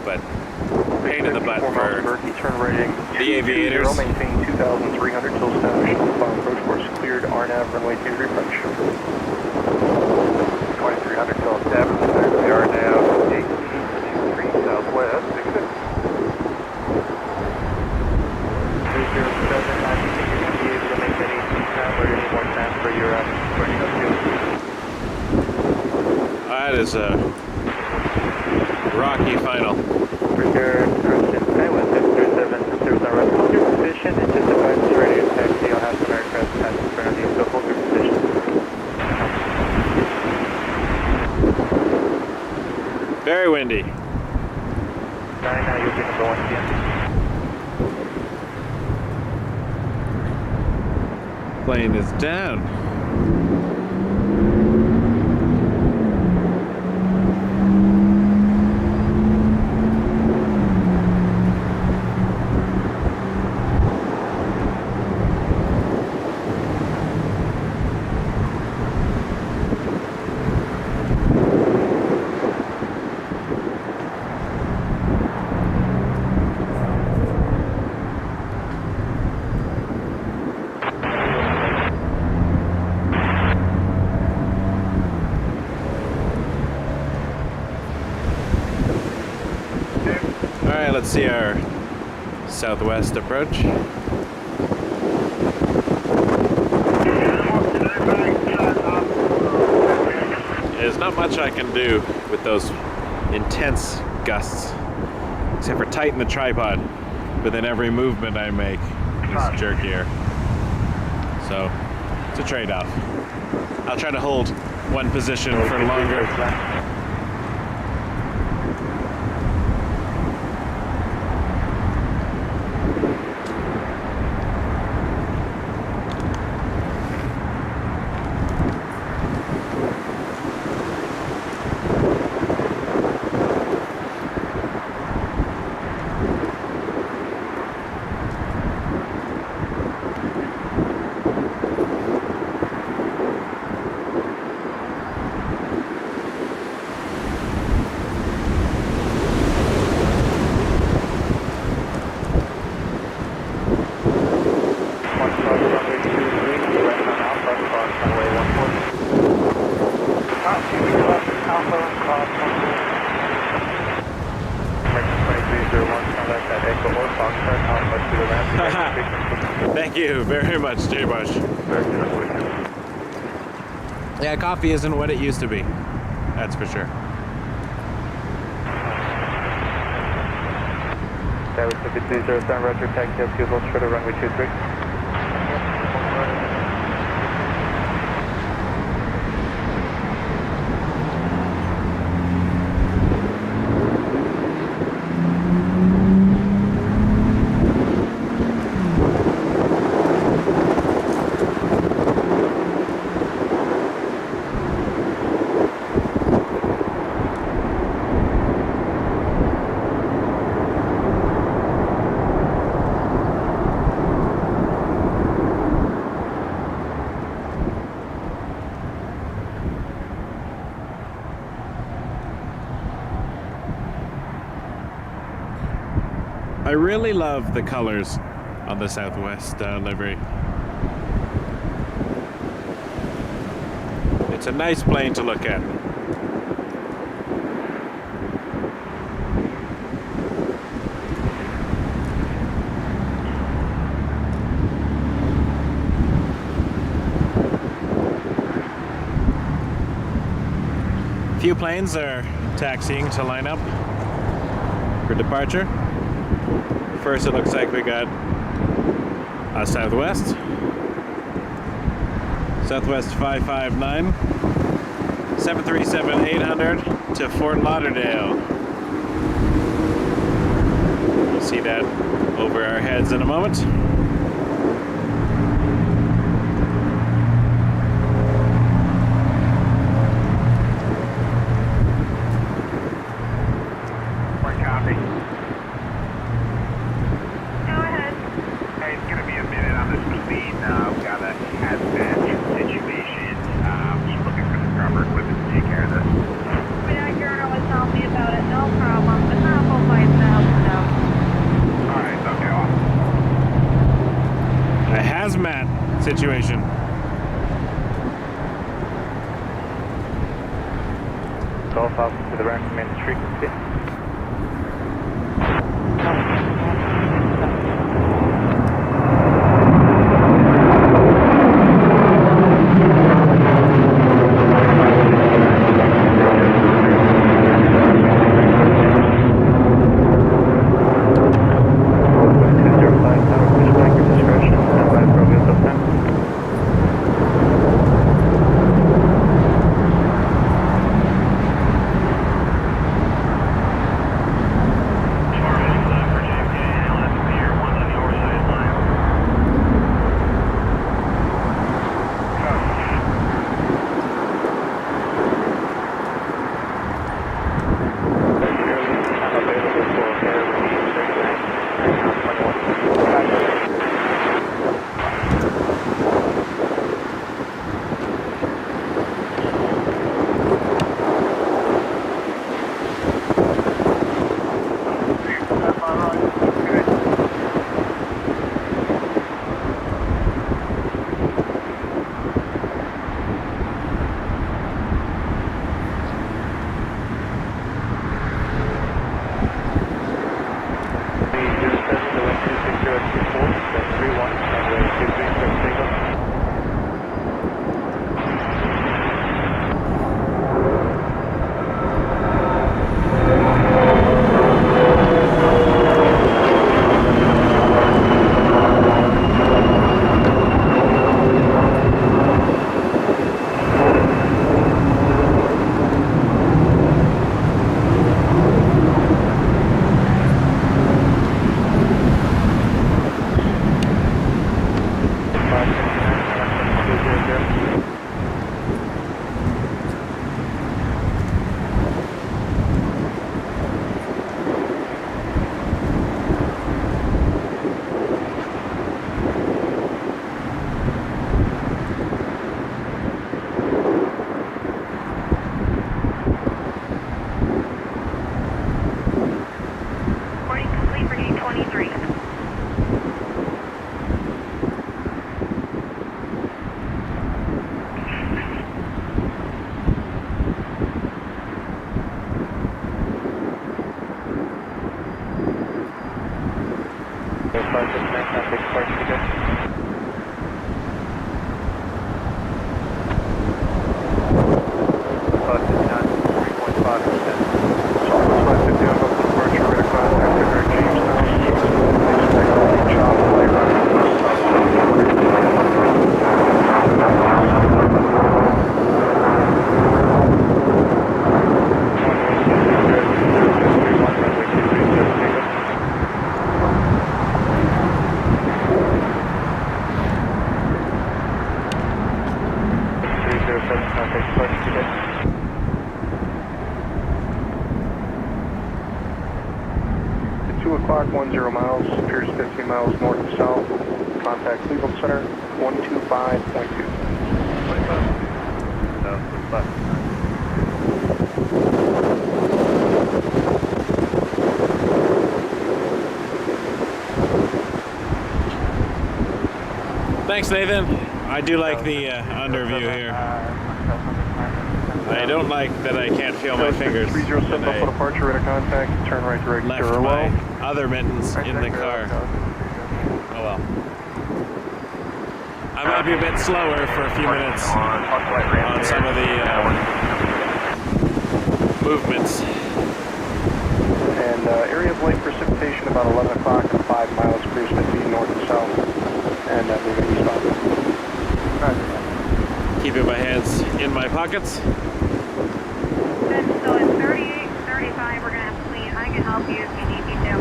but pain in the butt for the aviators. Maintain 2,300 till established. Final approach course cleared. RNAV runway 23 approach. 2300 till established. There's the RNAV 1823 Southwest 650. 307, I think you're going to be able to make that 18 time or any more time for your burning up fuel. That is a rocky final. Prepare correction. Taiwan 737, there's no rest. Hold your position and just advise the radio taxi. You'll have some aircraft pass in front of you, so hold your position. Very windy. 9, now you'll be number 1 again. Plane is down. let's see our southwest approach. There's not much I can do with those intense gusts, except for tighten the tripod, but then every movement I make is jerkier. So it's a trade-off. I'll try to hold one position for longer. Thank you very much, J. Bush. Yeah, coffee isn't what it used to be. That's for sure. That was 5307, Roger, taxi up 2 volts short of runway 23. I really love the colors on the Southwest livery. It's a nice plane to look at. Few planes are taxiing to line up for departure. First, it looks like we got a Southwest 559, 737-800 to Fort Lauderdale. We'll see that over our heads in a moment. Situation. Golf off to the right, main frequency. contact departure again. Bus is not 3.5%. Southwest 550 on both departure, radar contact, Jaguar Jamestown. Expect light chop, light running, contact departure again. At 2 o'clock, 10 miles, appears 15 miles north to south. Contact Cleveland Center, 125.2. Thanks, Nathan. I do like the underview here. I don't like that I can't feel my fingers. 307 Buffalo departure, radar contact, turn right to Left regular my low. other mittens in the car. Oh well. I might be a bit slower for a few minutes on some of the movements. And area of light precipitation about 11 o'clock, 5 miles, cruise 15 north to south, and moving eastbound. Keeping my hands in my pockets. So it's 38, 35, we're going to have to leave. I can help you if you need me to.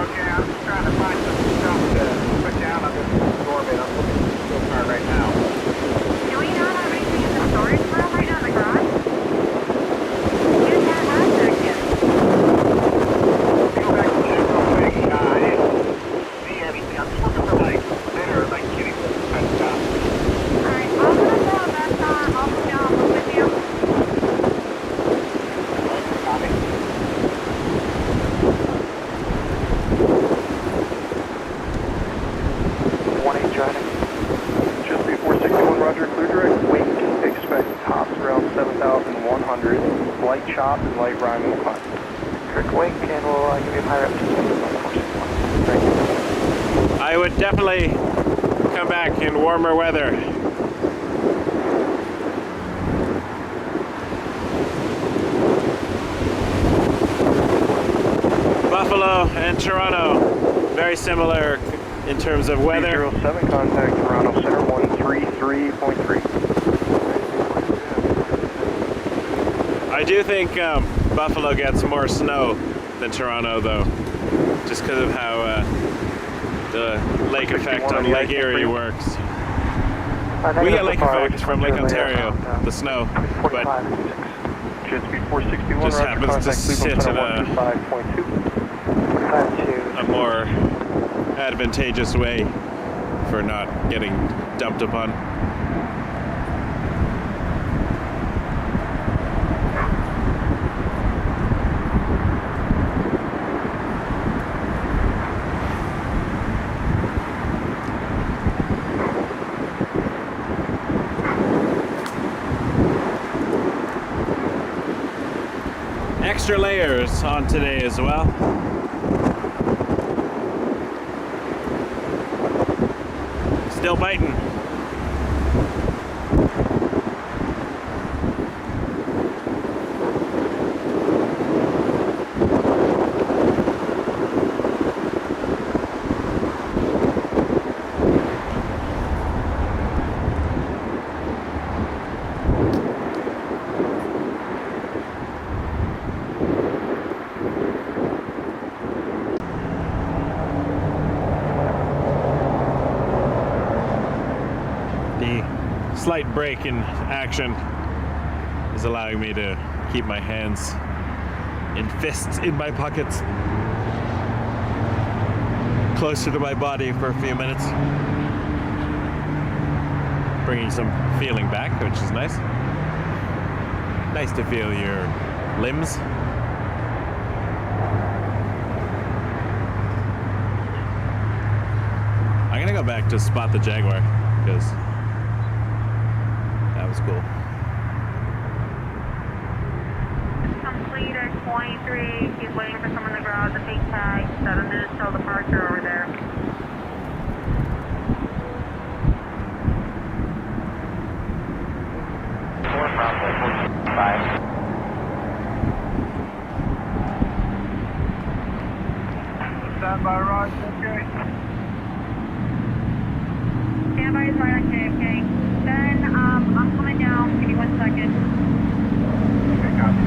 Okay, I'm just trying to find some stuff to put down on this orbit. I'm looking at the still car right now. Do we not have anything in the storage room right now in the garage? You didn't have that yet. Go back to the real quick. I didn't see anything. I'm just looking for like litter, like kitty litter type stuff. Alright, I'm going to go back on. I'll put you on. I'll with you. Copy. 1-8 China. Just before 61, Roger, clear direct wake. Expect tops around 7,100. Light chop and light rime will climb. Direct wake, and we'll give you a higher up to 7,461. Thank you. I would definitely come back in warmer weather. Buffalo and Toronto, very similar in terms of weather. 307, contact Toronto Center, 133.3. I do think Buffalo gets more snow than Toronto, though, just because of how the lake effect on Lake Erie works. We get lake effect from Lake Ontario, the snow, but Just before 61, just Roger, happens to contact sit Cleveland in Center, 125.2. a more advantageous way for not getting dumped upon. Extra layers on today as well. Still biting. Slight break in action is allowing me to keep my hands in fists in my pockets closer to my body for a few minutes, bringing some feeling back, which is nice. Nice to feel your limbs. I'm gonna go back to spot the Jaguar because that was cool. Complete at 23. He's waiting for someone in the garage to take tag. 7 minutes till departure over there. Stand by, Raj, okay? Standby is right on JFK. Then, I'm coming down. Give me 1 second. Okay, copy.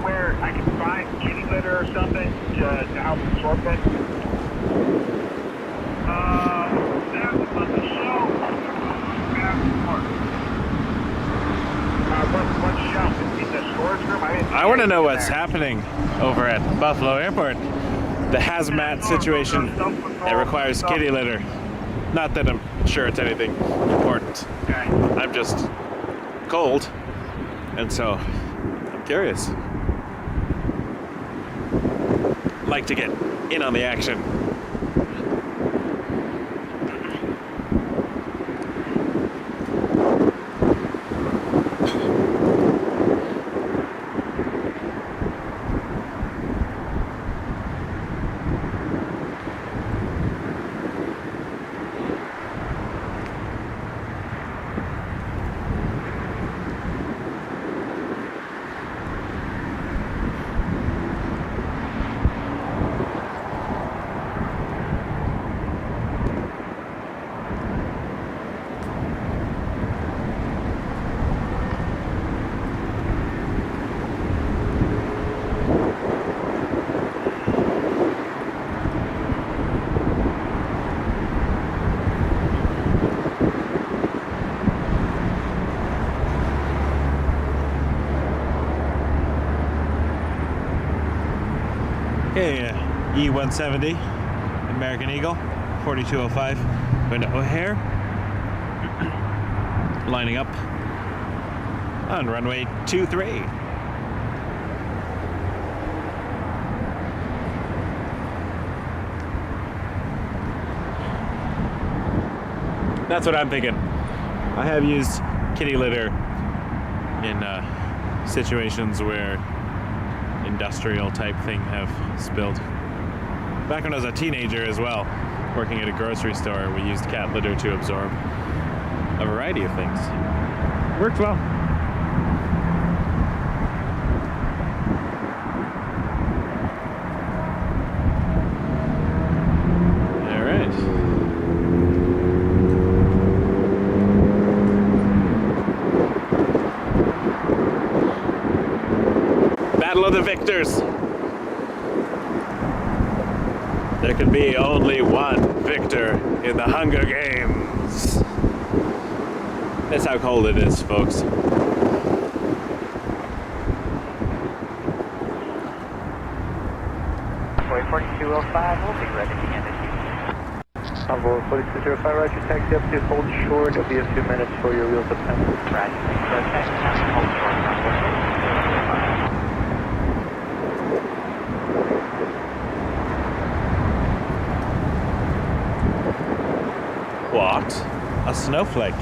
Where I can find kitty litter or something to help absorb it. That was on the shelf. What shelf? In the storage room? I want to know what's happening over at Buffalo Airport. The hazmat situation that requires kitty litter. Not that I'm sure it's anything important. Okay. I'm just cold, and so I'm curious. Like to get in on the action. Okay, E-170, American Eagle, 4205, going to O'Hare, lining up on runway 23. That's what I'm thinking. I have used kitty litter in situations where industrial type thing have spilled. Back when I was a teenager as well, working at a grocery store, we used cat litter to absorb a variety of things. Worked well. All right. Battle of the Victors. There can be only one victor in the Hunger Games. That's how cold it is, folks. Boy 4205, we'll be ready to end it. Envoy 4205, roger, taxi up to hold short. It'll be a few minutes for your wheels to pass. Roger, hold short. What? A snowflake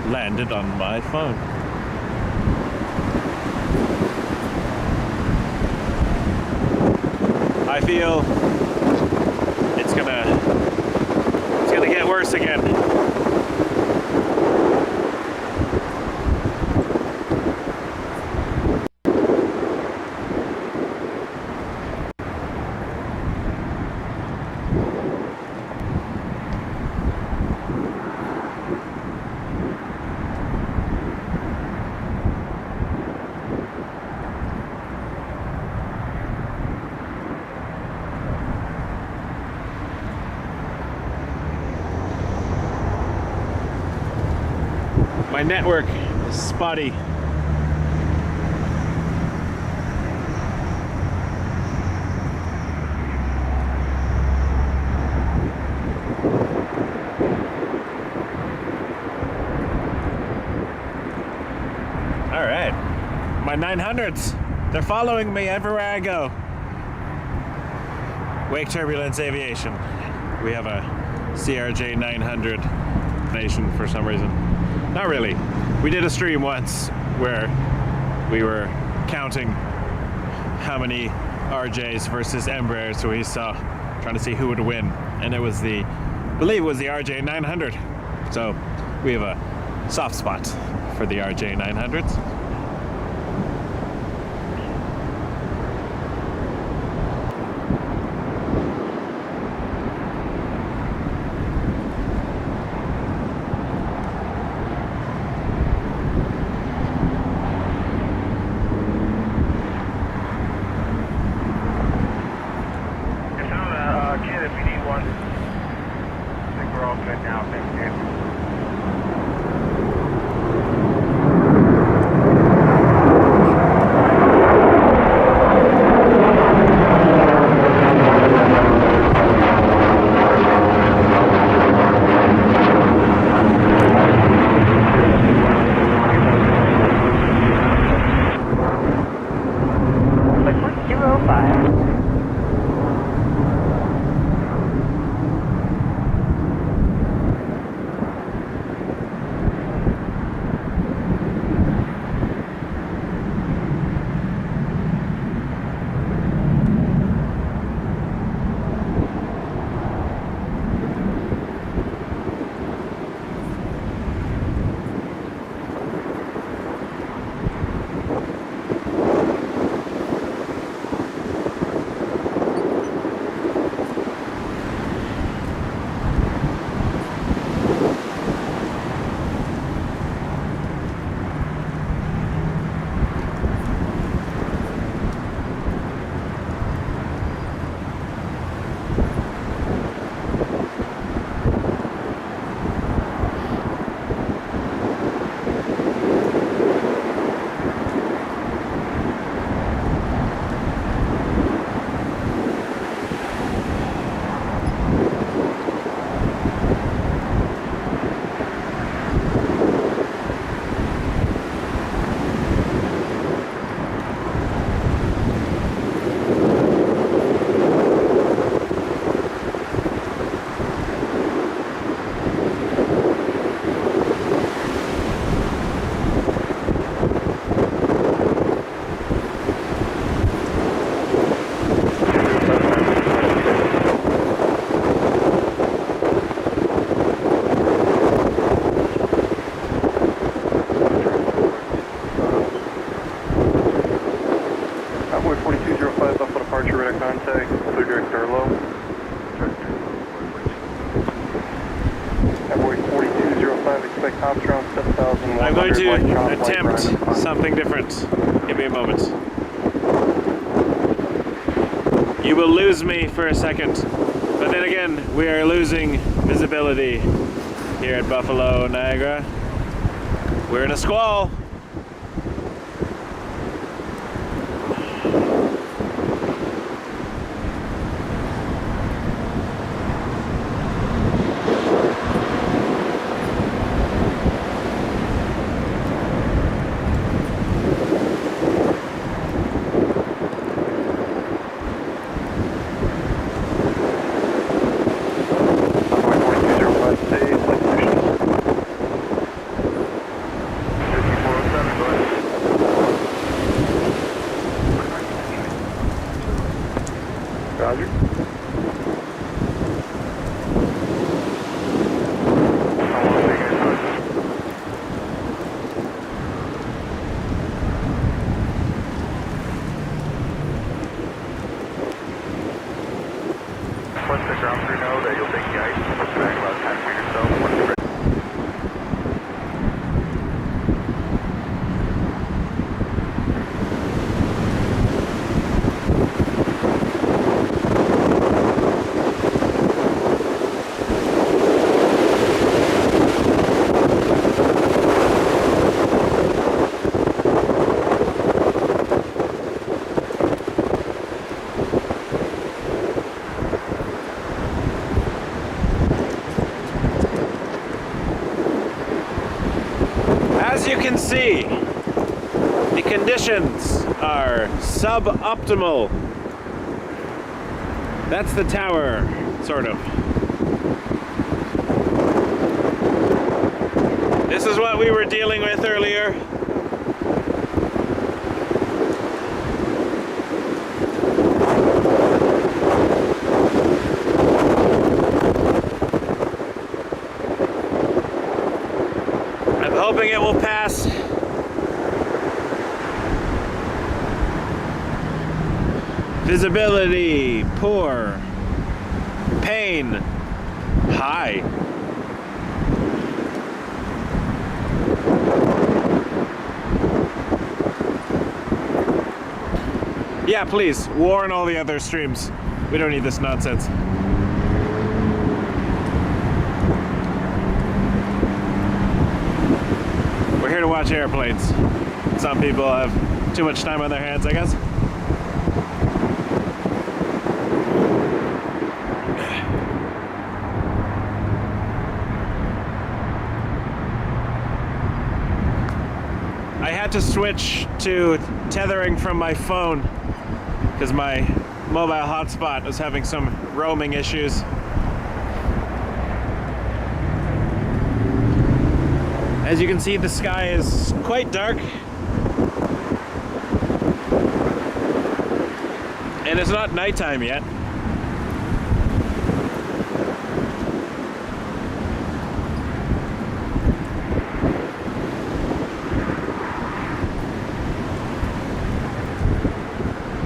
landed on my phone. I feel it's gonna get worse again. My network is spotty. 900s. They're following me everywhere I go. Wake Turbulence Aviation. We have a CRJ 900 nation for some reason. Not really. We did a stream once where we were counting how many RJs versus Embraers we saw, trying to see who would win, and it was I believe it was the RJ 900. So we have a soft spot for the RJ 900s. I'm going to attempt something different. Give me a moment. You will lose me for a second, but then again, we are losing visibility here at Buffalo Niagara. We're in a squall. Let the ground crew know that you'll take the ice and push back about 10 feet or so once you're ready. As you can see, the conditions are suboptimal. That's the tower, sort of. This is what we were dealing with earlier. I'm hoping it will pass. Visibility, poor. Pain, high. Yeah, please, warn all the other streams. We don't need this nonsense. We're here to watch airplanes. Some people have too much time on their hands, I guess. I had to switch to tethering from my phone because my mobile hotspot was having some roaming issues. As you can see, the sky is quite dark. And it's not nighttime yet.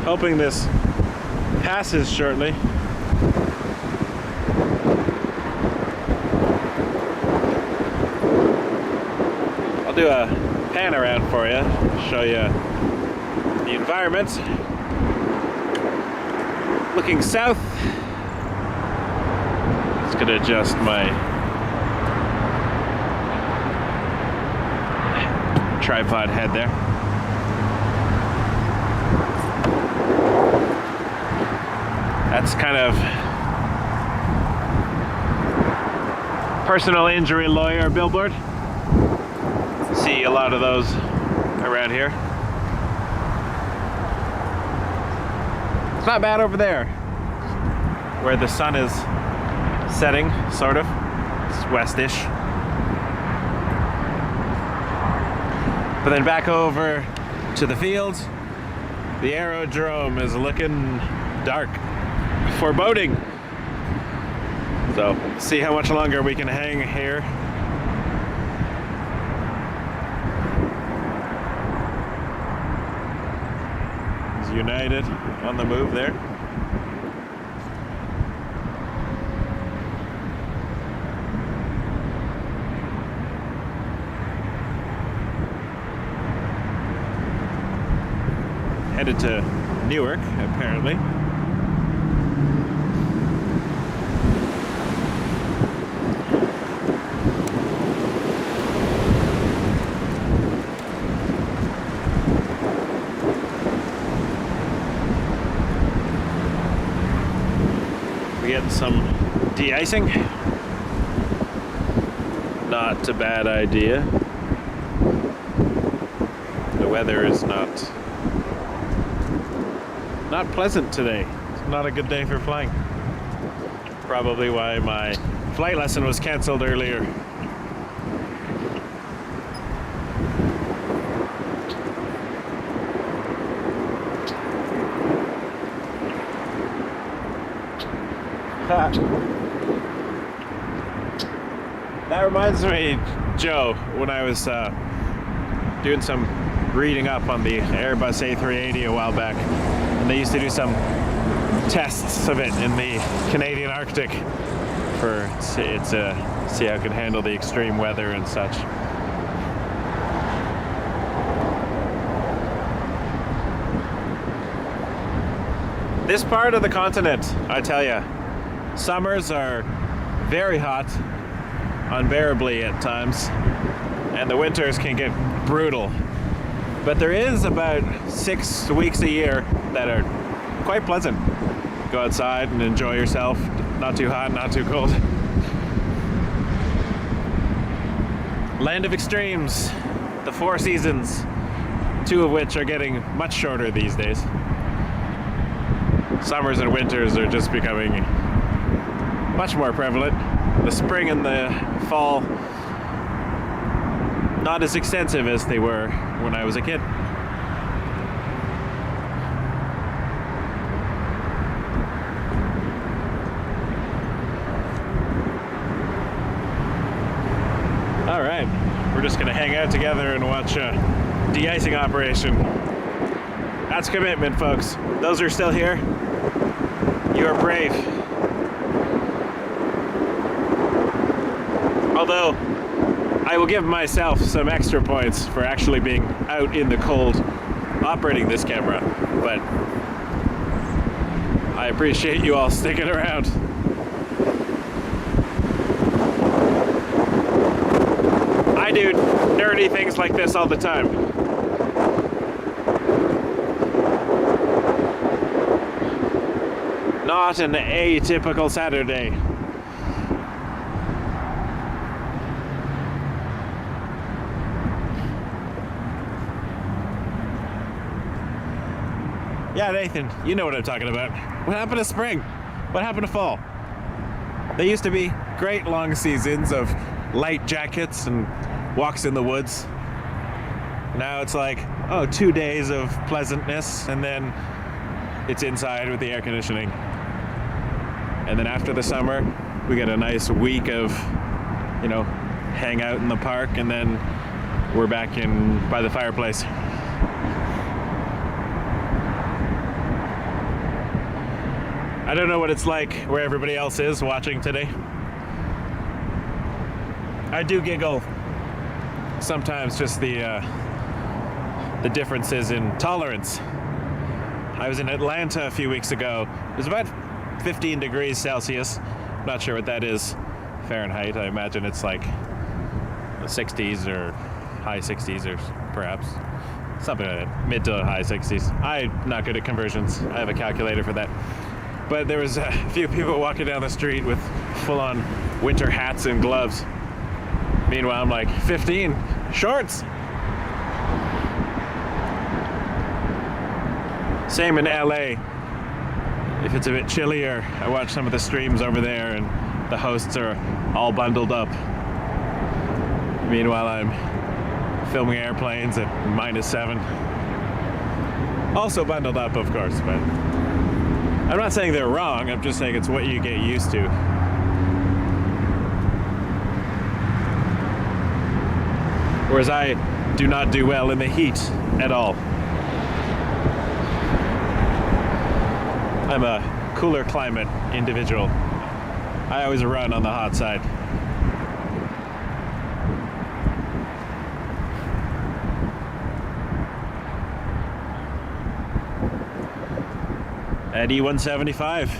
Hoping this passes shortly. I'll do a pan around for you, show you the environment. Looking south. Just gonna adjust my tripod head there. That's kind of personal injury lawyer billboard. See a lot of those around here. It's not bad over there, where the sun is setting, sort of. It's westish. But then back over to the field, the aerodrome is looking dark. Foreboding. So, see how much longer we can hang here. It's United on the move there. Headed to Newark, apparently. Getting some de-icing. Not a bad idea. The weather is not pleasant today. It's not a good day for flying. Probably why my flight lesson was canceled earlier. That reminds me, Joe, when I was doing some reading up on the Airbus A380 a while back, and they used to do some tests of it in the Canadian Arctic for see how it can handle the extreme weather and such. This part of the continent, I tell you, summers are very hot, unbearably at times, and the winters can get brutal. But there is about 6 weeks a year that are quite pleasant. Go outside and enjoy yourself, not too hot, not too cold. Land of extremes, the 4 seasons. two of which are getting much shorter these days. Summers and winters are just becoming much more prevalent. The spring and the fall, not as extensive as they were when I was a kid. All right, we're just gonna hang out together and watch a de-icing operation. That's commitment, folks. Those who are still here, you are brave. Although, I will give myself some extra points for actually being out in the cold operating this camera, but I appreciate you all sticking around. I do nerdy things like this all the time. Not an atypical Saturday. Yeah, Nathan, you know what I'm talking about. What happened to spring? What happened to fall? They used to be great long seasons of light jackets and walks in the woods. Now it's like, oh, 2 days of pleasantness, and then it's inside with the air conditioning. And then after the summer, we get a nice week of, you know, hang out in the park, and then we're back in by the fireplace. I don't know what it's like where everybody else is watching today. I do giggle sometimes, just the differences in tolerance. I was in Atlanta a few weeks ago. It was about 15 degrees Celsius. Not sure what that is Fahrenheit. I imagine it's like the 60s or high 60s or perhaps something like that. Mid to high 60s. I'm not good at conversions. I have a calculator for that. But there was a few people walking down the street with full-on winter hats and gloves. Meanwhile, I'm like, 15, shorts. Same in LA. If it's a bit chillier, I watch some of the streams over there and the hosts are all bundled up. Meanwhile, I'm filming airplanes at -7. Also bundled up, of course, but I'm not saying they're wrong, I'm just saying it's what you get used to. Whereas I do not do well in the heat at all. I'm a cooler climate individual. I always run on the hot side. At E175,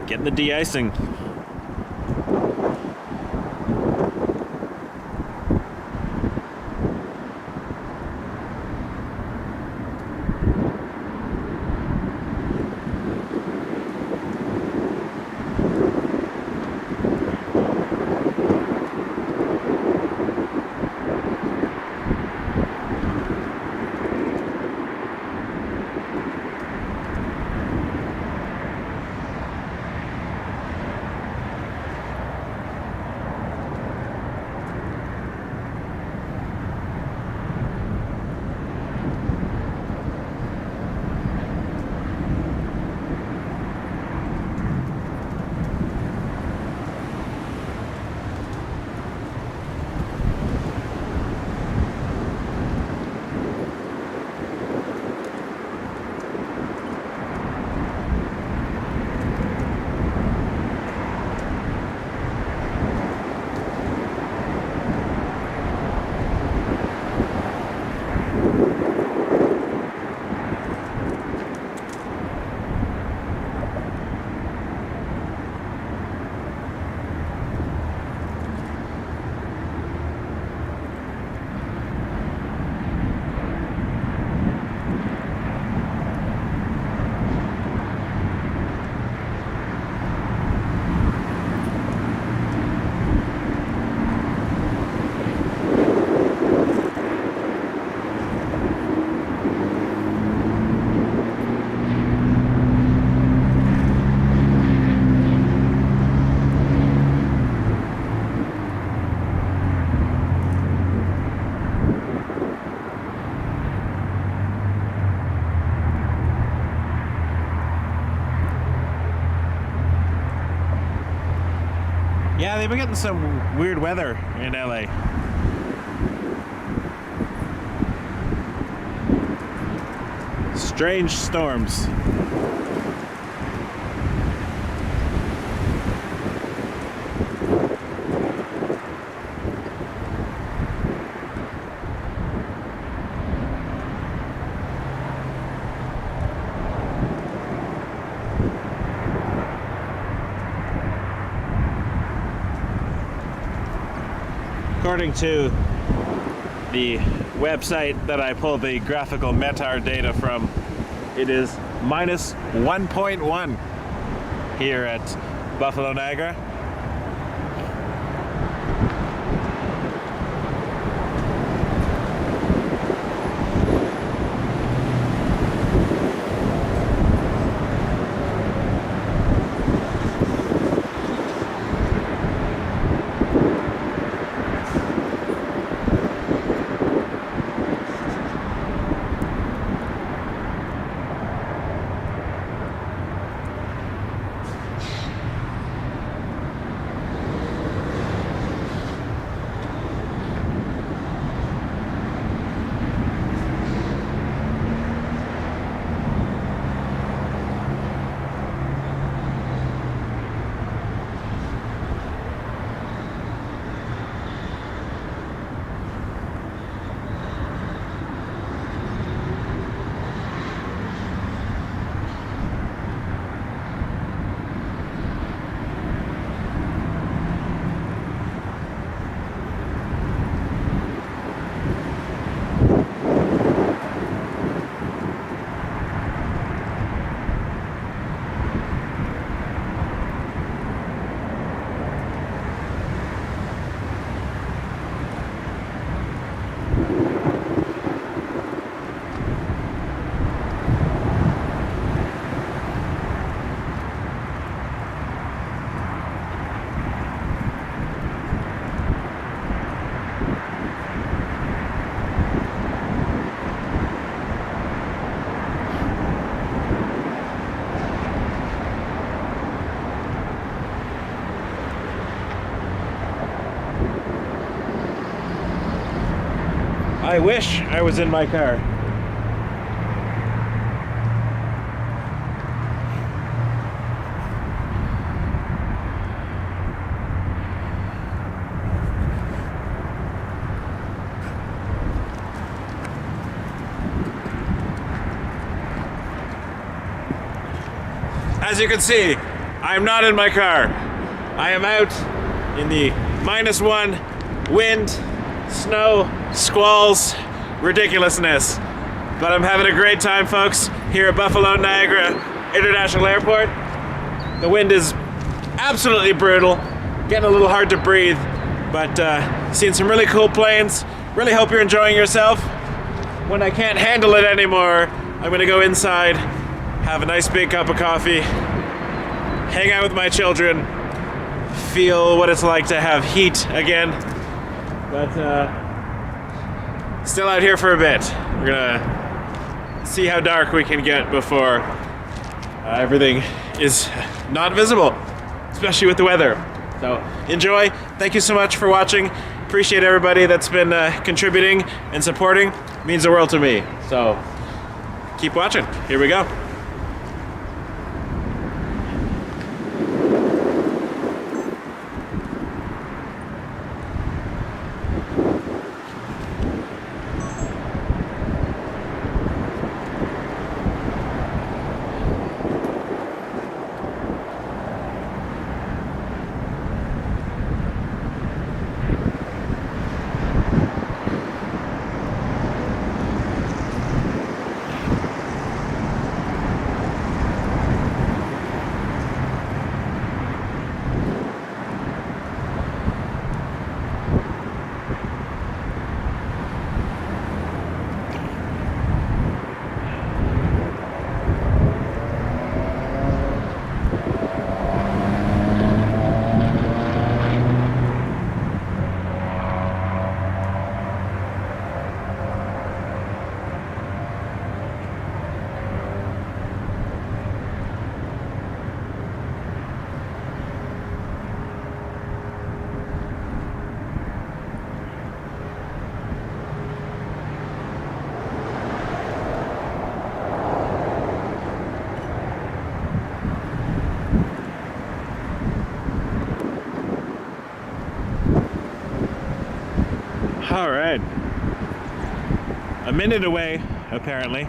getting the de-icing. Yeah, they've been getting some weird weather in LA. Strange storms. According to the website that I pulled the graphical METAR data from, it is minus 1.1 here at Buffalo Niagara. I wish I was in my car. As you can see, I'm not in my car. I am out in the -1 wind, snow, squalls, ridiculousness. But I'm having a great time, folks, here at Buffalo Niagara International Airport. The wind is absolutely brutal, getting a little hard to breathe, but seeing some really cool planes. Really hope you're enjoying yourself. When I can't handle it anymore, I'm gonna go inside, have a nice big cup of coffee, hang out with my children, feel what it's like to have heat again. But still out here for a bit. We're gonna see how dark we can get before everything is not visible, especially with the weather. So enjoy. Thank you so much for watching. Appreciate everybody that's been contributing and supporting. It means the world to me. So keep watching. Here we go. All right. A minute away, apparently.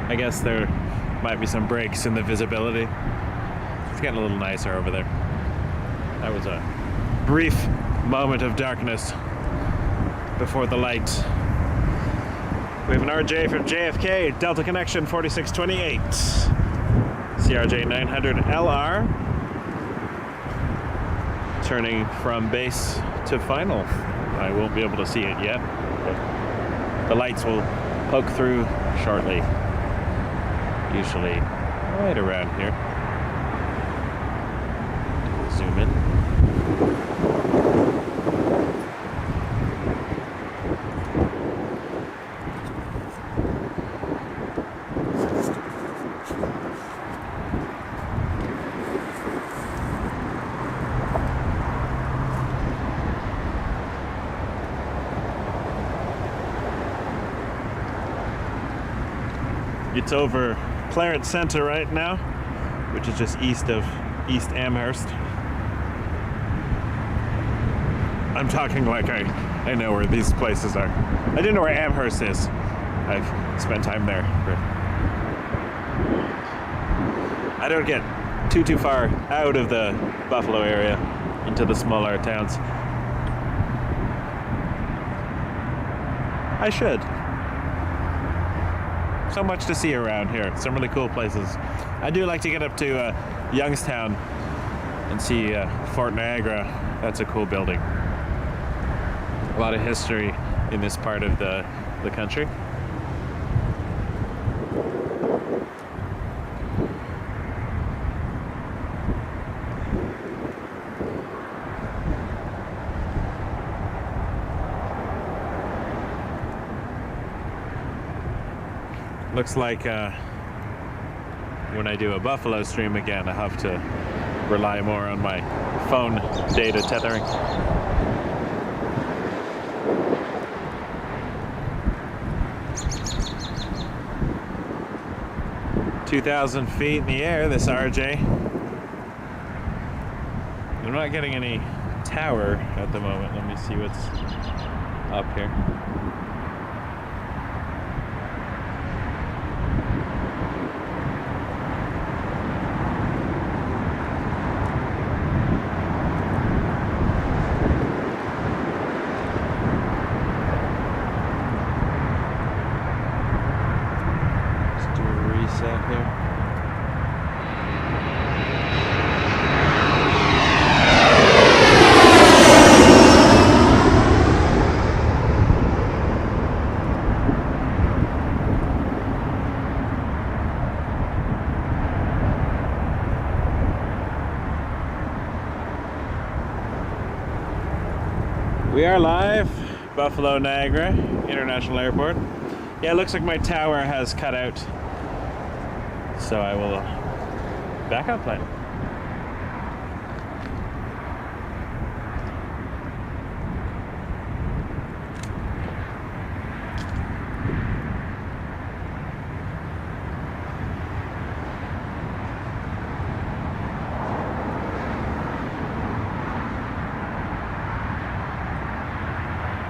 I guess there might be some breaks in the visibility. It's getting a little nicer over there. That was a brief moment of darkness before the light. We have an RJ from JFK, Delta Connection 4628. CRJ 900 LR. Turning from base to final. I won't be able to see it yet, but the lights will poke through shortly. Usually right around here. Zoom in. It's over Clarence Center right now, which is just east of East Amherst. I'm talking like I know where these places are. I didn't know where Amherst is. I've spent time there. I don't get too far out of the Buffalo area into the smaller towns. I should. So much to see around here. Some really cool places. I do like to get up to Youngstown and see Fort Niagara. That's a cool building. A lot of history in this part of the country. Looks like when I do a Buffalo stream again, I have to rely more on my phone data tethering. "2,000 feet in the air, this RJ. I'm not getting any tower at the moment. Let me see what's up here. We are live, Buffalo Niagara International Airport. Yeah, it looks like my tower has cut out, so I will back up plan.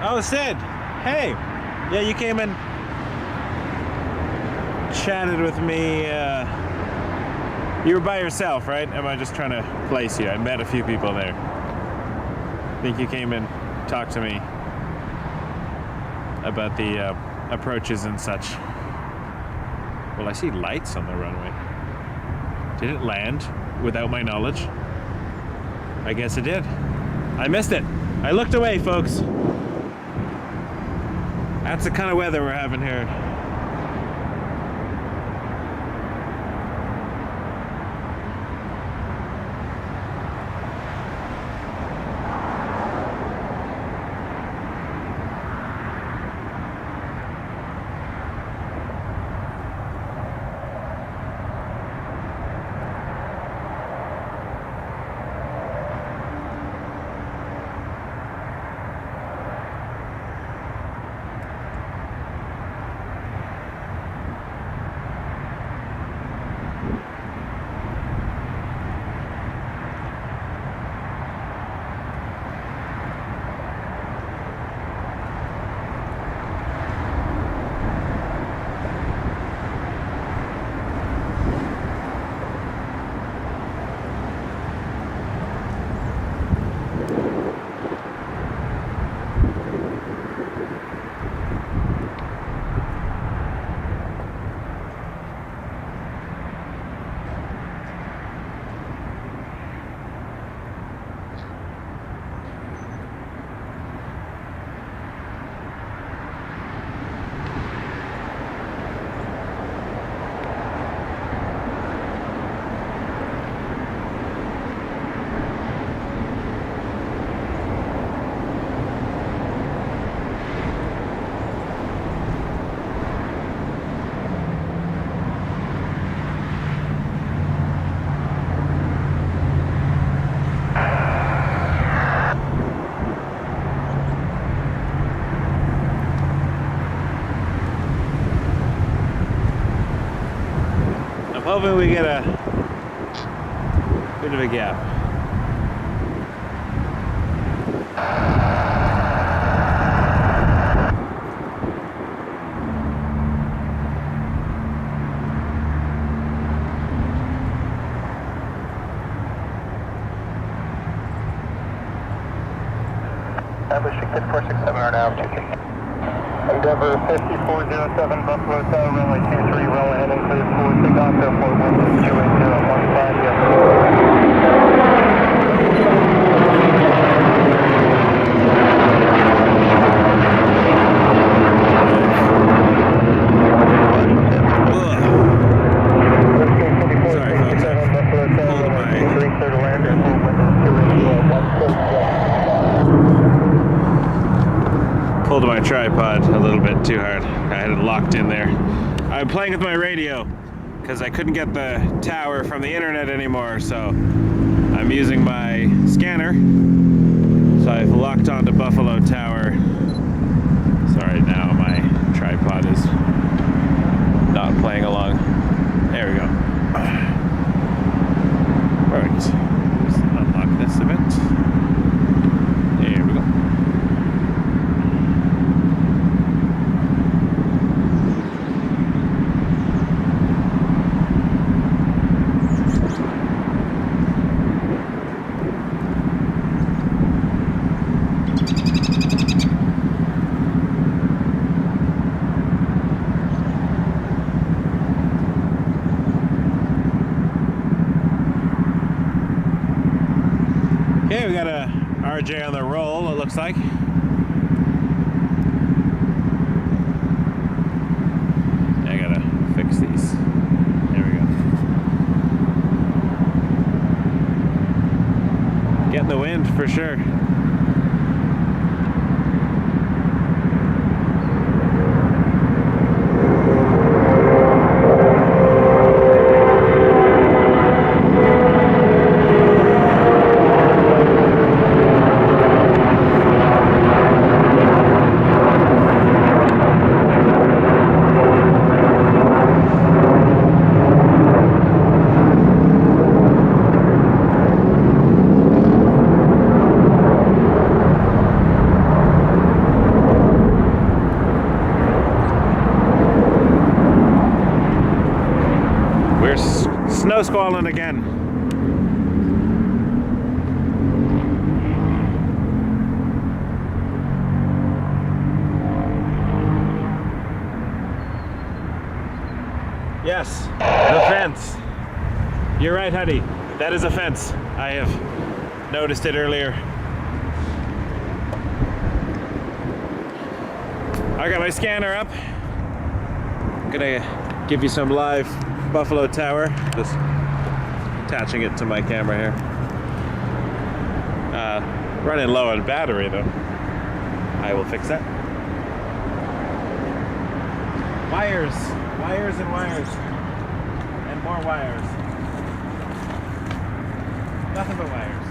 Oh, Sid! Hey! Yeah, you came and chatted with me. You were by yourself, right? Am I just trying to place you? I met a few people there. I think you came and talked to me about the approaches and such. Well, I see lights on the runway. Did it land without my knowledge? I guess it did. I missed it. I looked away, folks. That's the kind of weather we're having here. hoping we get a bit of a gap. Establishing 6467 are now taking. Endeavor 5407 Buffalo Tower, runway 23, roll ahead and clear for takeoff, airport 1628015, yes. Sorry, folks. Pulled my tripod a little bit too hard. I had it locked in there. I'm playing with my radio because I couldn't get the tower from the internet anymore, so I'm using my scanner. So I've locked onto Buffalo Tower. Sorry, now my tripod is not playing along. There we go. Perfect. Just unlock this a bit. There we go. Okay, we got a RJ on the roll, it looks like. I gotta fix these. There we go. Getting the wind for sure. Snow squalling again. Yes, the fence. You're right, honey. That is a fence. I have noticed it earlier. I got my scanner up. I'm gonna give you some live Buffalo Tower. Just attaching it to my camera here. Running low on battery though. I will fix that. Wires, wires and wires. And more wires. Nothing but wires.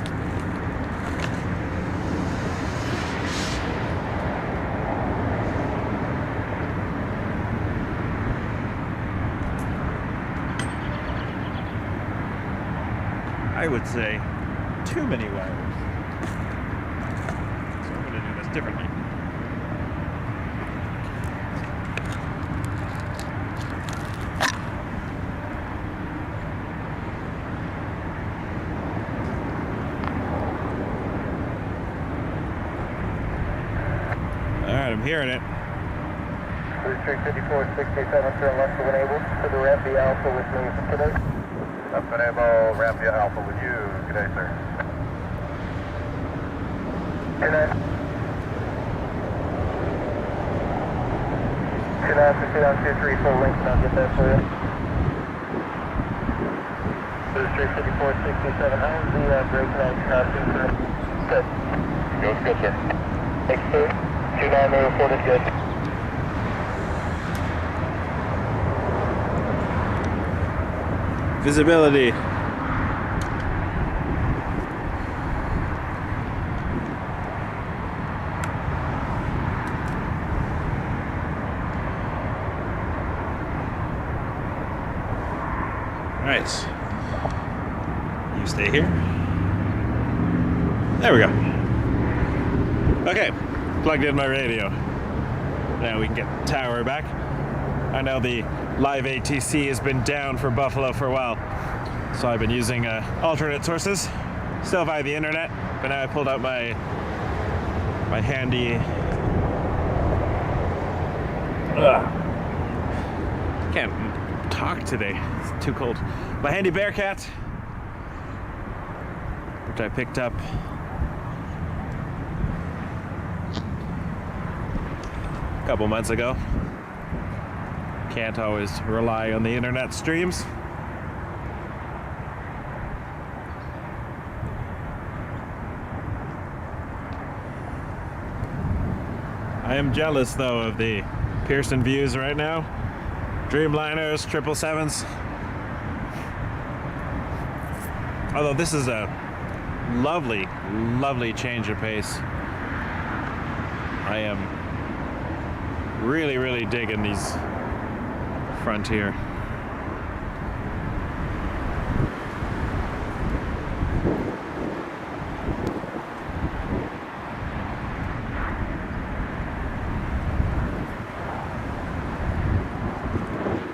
I would say too many wires. So I'm going to do this differently. Alright, I'm hearing it. 3354-67, turn left to enable. To the ramp, the Alpha with me today. Up enable, ramp via Alpha with you. Good day, sir. Good night. Good night, proceed on 234 links, and I'll get that for you. 3354-67, how's the brake line crossing, sir? Good. Goes good, sir. Thanks, sir. 29 reported good. Visibility. right. You stay here. There we go. Okay, plugged in my radio. Now we can get the tower back. I know the live ATC has been down for Buffalo for a while, so I've been using alternate sources, still via the internet, but now I pulled out my handy can't talk today, it's too cold. My handy Bearcat, which I picked up a couple months ago. Can't always rely on the internet streams. I am jealous though of the Pearson views right now. Dreamliners, 777s. Although this is a lovely, lovely change of pace. I am really, really digging these Frontier.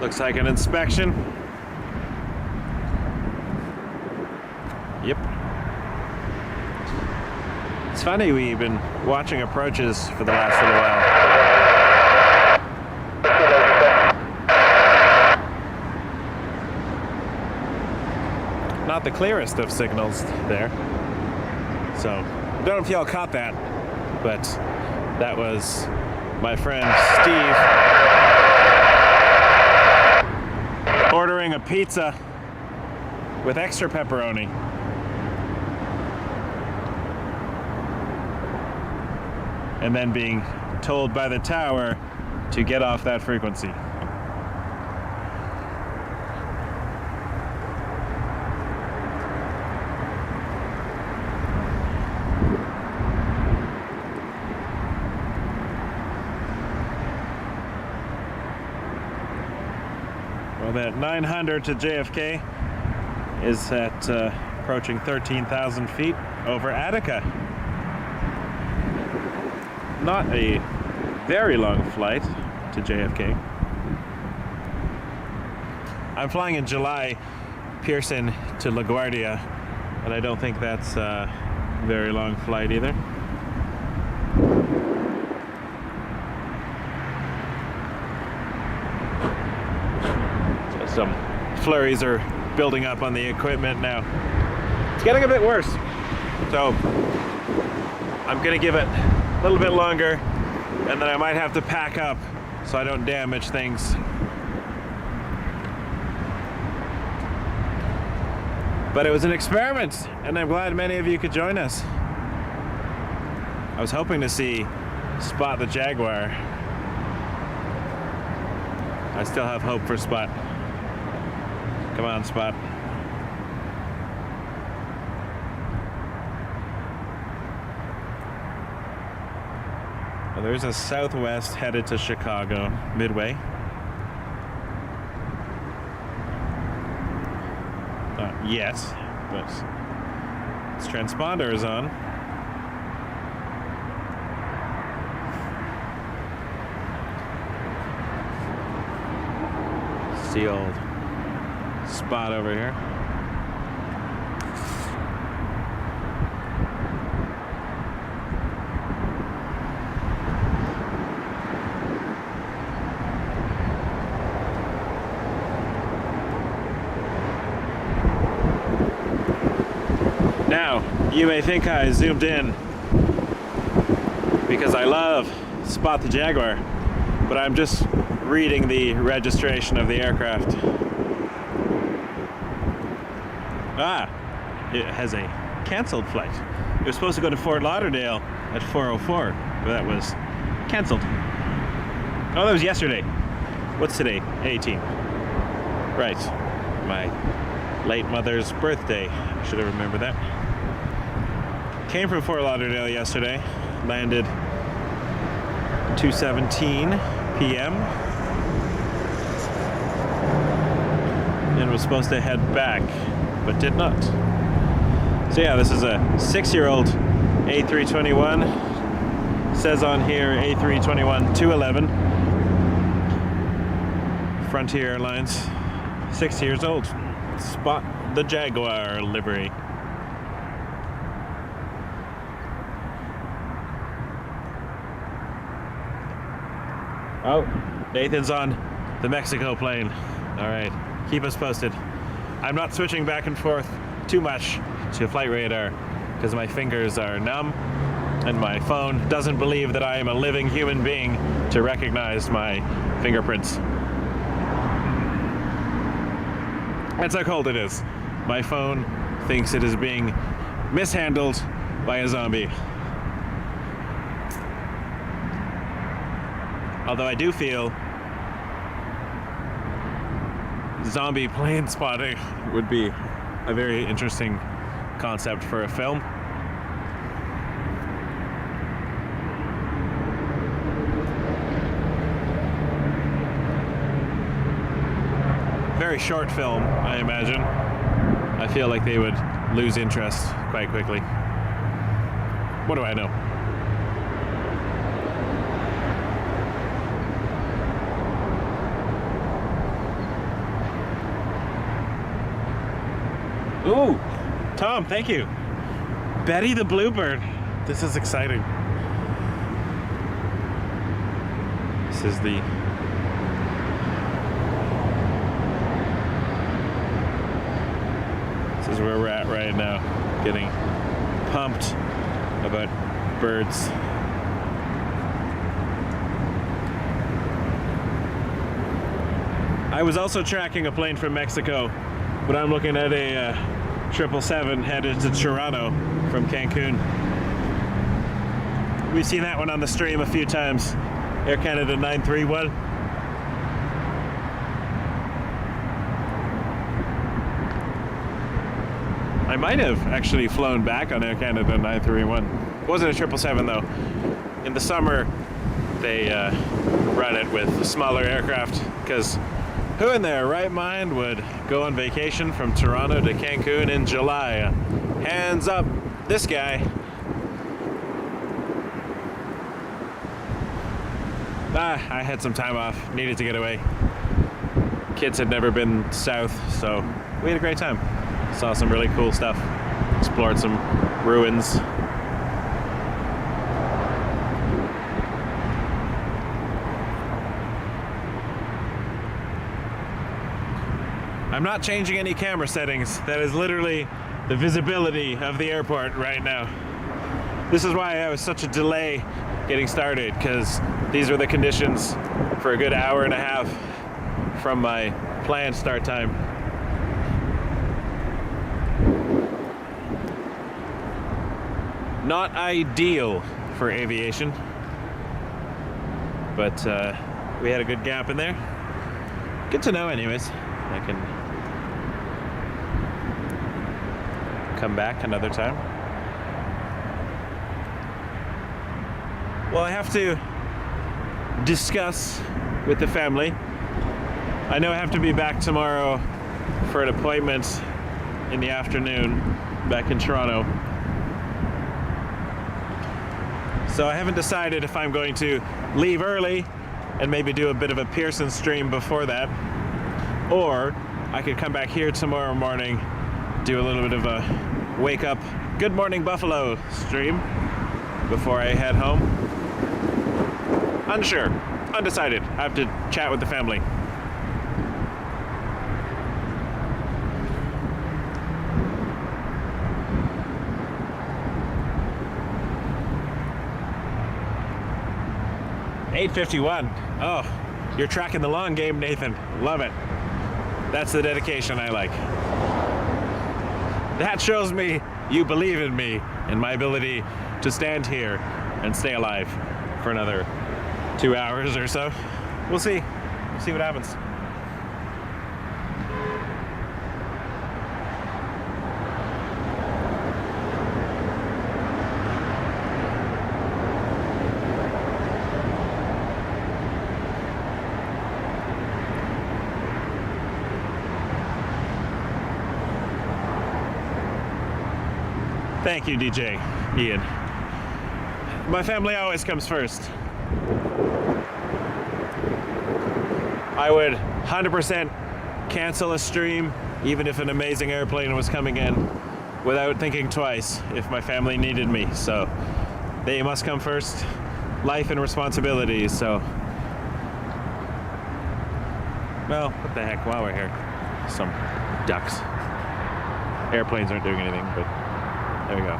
Looks like an inspection. Yep. It's funny, we've been watching approaches for the last little while. Not the clearest of signals there. So, I don't know if y'all caught that, but that was my friend Steve ordering a pizza with extra pepperoni. And then being told by the tower to get off that frequency. Well, that 900 to JFK is at approaching 13,000 feet over Attica. Not a very long flight to JFK. I'm flying in July, Pearson to LaGuardia, and I don't think that's a very long flight either. Some flurries are building up on the equipment now. It's getting a bit worse, so I'm gonna give it a little bit longer, and then I might have to pack up so I don't damage things. But it was an experiment, and I'm glad many of you could join us. I was hoping to see Spot the Jaguar. I still have hope for Spot. Come on, Spot. Well, there's a Southwest headed to Chicago, Midway. Not yet, but its transponder is on. See old Spot over here. Now, you may think I zoomed in because I love Spot the Jaguar, but I'm just reading the registration of the aircraft. Ah, it has a canceled flight. It was supposed to go to Fort Lauderdale at 4:04, but that was canceled. Oh, that was yesterday. What's today? 18. Right. My late mother's birthday. I should have remembered that. Came from Fort Lauderdale yesterday. Landed 2:17 p.m. and was supposed to head back, but did not. So yeah, this is a 6-year-old A321. Says on here A321-211. Frontier Airlines, 6 years old. Spot the Jaguar livery. Oh, Nathan's on the Mexico plane. All right, keep us posted. I'm not switching back and forth too much to flight radar because my fingers are numb and my phone doesn't believe that I am a living human being to recognize my fingerprints. That's how cold it is. My phone thinks it is being mishandled by a zombie. Although I do feel zombie plane spotting would be a very interesting concept for a film. Very short film, I imagine. I feel like they would lose interest quite quickly. What do I know? Ooh, Tom, thank you. Betty the Bluebird. This is exciting. This is the This is where we're at right now, getting pumped about birds. I was also tracking a plane from Mexico, but I'm looking at a 777 headed to Toronto from Cancun. We've seen that one on the stream a few times. Air Canada 931. I might have actually flown back on Air Canada 931. It wasn't a 777 though. In the summer, they run it with smaller aircraft because who in their right mind would go on vacation from Toronto to Cancun in July? Hands up, this guy. I had some time off, needed to get away. Kids had never been south, so we had a great time. Saw some really cool stuff, explored some ruins. I'm not changing any camera settings. That is literally the visibility of the airport right now. This is why I was such a delay getting started, because these were the conditions for a good hour and a half from my planned start time. Not ideal for aviation, but we had a good gap in there. Good to know anyways. I can come back another time. Well, I have to discuss with the family. I know I have to be back tomorrow for an appointment in the afternoon back in Toronto. So I haven't decided if I'm going to leave early and maybe do a bit of a Pearson stream before that, or I could come back here tomorrow morning, do a little bit of a wake up, good morning Buffalo stream before I head home. Unsure, undecided. I have to chat with the family. $8.51. Oh, you're tracking the long game, Nathan. Love it. That's the dedication I like. That shows me you believe in me and my ability to stand here and stay alive for another 2 hours or so. We'll see. We'll see what happens. Thank you, DJ Ian. My family always comes first. I would 100% cancel a stream, even if an amazing airplane was coming in, without thinking twice if my family needed me. So they must come first. Life and responsibilities, so. Well, what the heck, while we're here. Some ducks. Airplanes aren't doing anything, but there we go.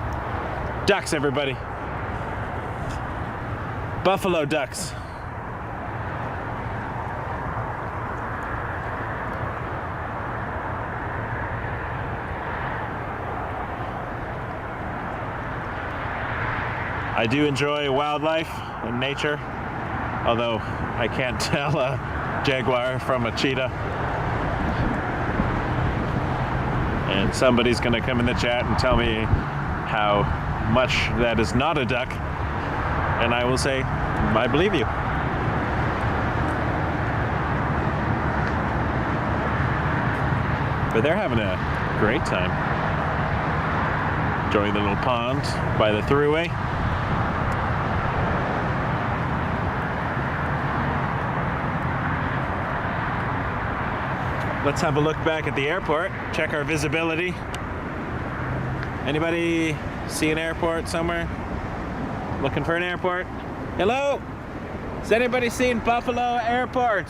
Ducks, everybody. Buffalo ducks. I do enjoy wildlife and nature, although I can't tell a jaguar from a cheetah. And somebody's gonna come in the chat and tell me how much that is not a duck, and I will say, I believe you. But they're having a great time. Enjoying the little pond by the thruway. Let's have a look back at the airport, check our visibility. Anybody see an airport somewhere? Looking for an airport? Hello? Has anybody seen Buffalo Airport?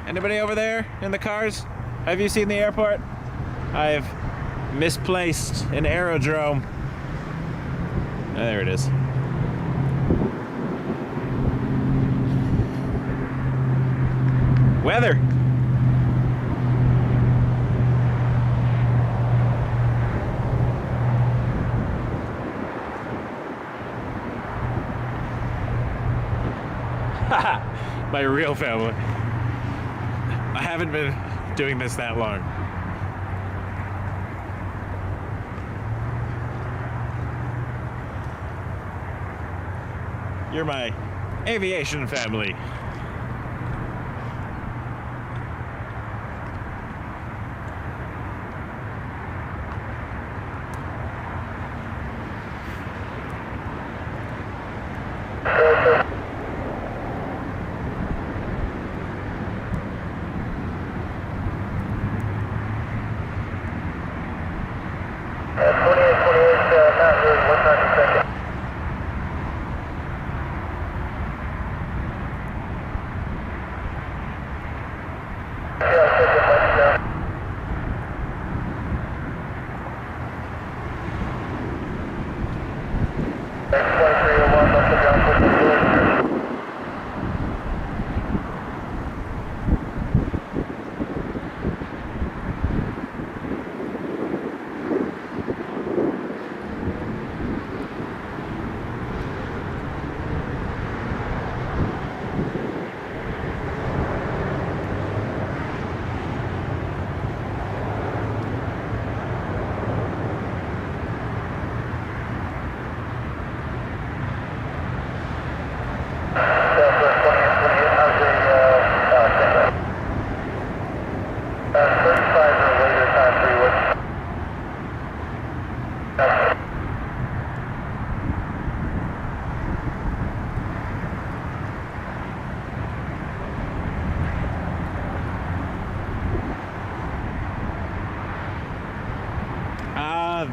Anybody over there in the cars? Have you seen the airport? I've misplaced an aerodrome. There it is. Weather. My real family. I haven't been doing this that long. You're my aviation family.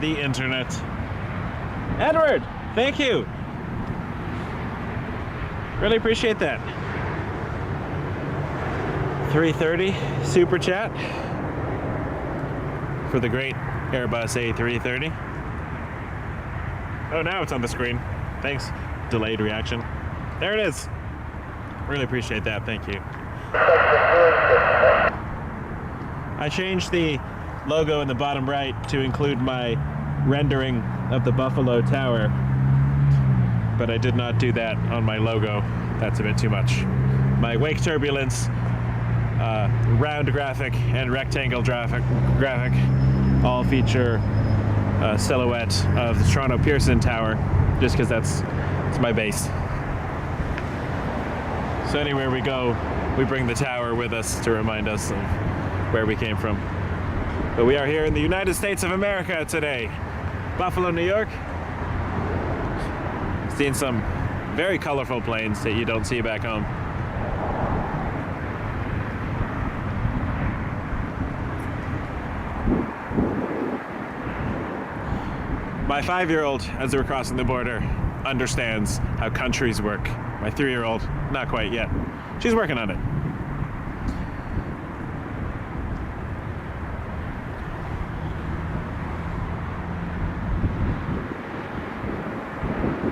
The internet. Edward, thank you. Really appreciate that. 330 super chat for the great Airbus A330. Oh, now it's on the screen. Thanks. Delayed reaction. There it is. Really appreciate that. Thank you. I changed the logo in the bottom right to include my rendering of the Buffalo Tower, but I did not do that on my logo. That's a bit too much. My Wake Turbulence round graphic and rectangle graphic all feature a silhouette of the Toronto Pearson Tower, just because it's my base. So anywhere we go, we bring the tower with us to remind us of where we came from. But we are here in the United States of America today. Buffalo, New York. Seen some very colorful planes that you don't see back home. My 5-year-old, as they were crossing the border, understands how countries work. My 3-year-old, not quite yet. She's working on it.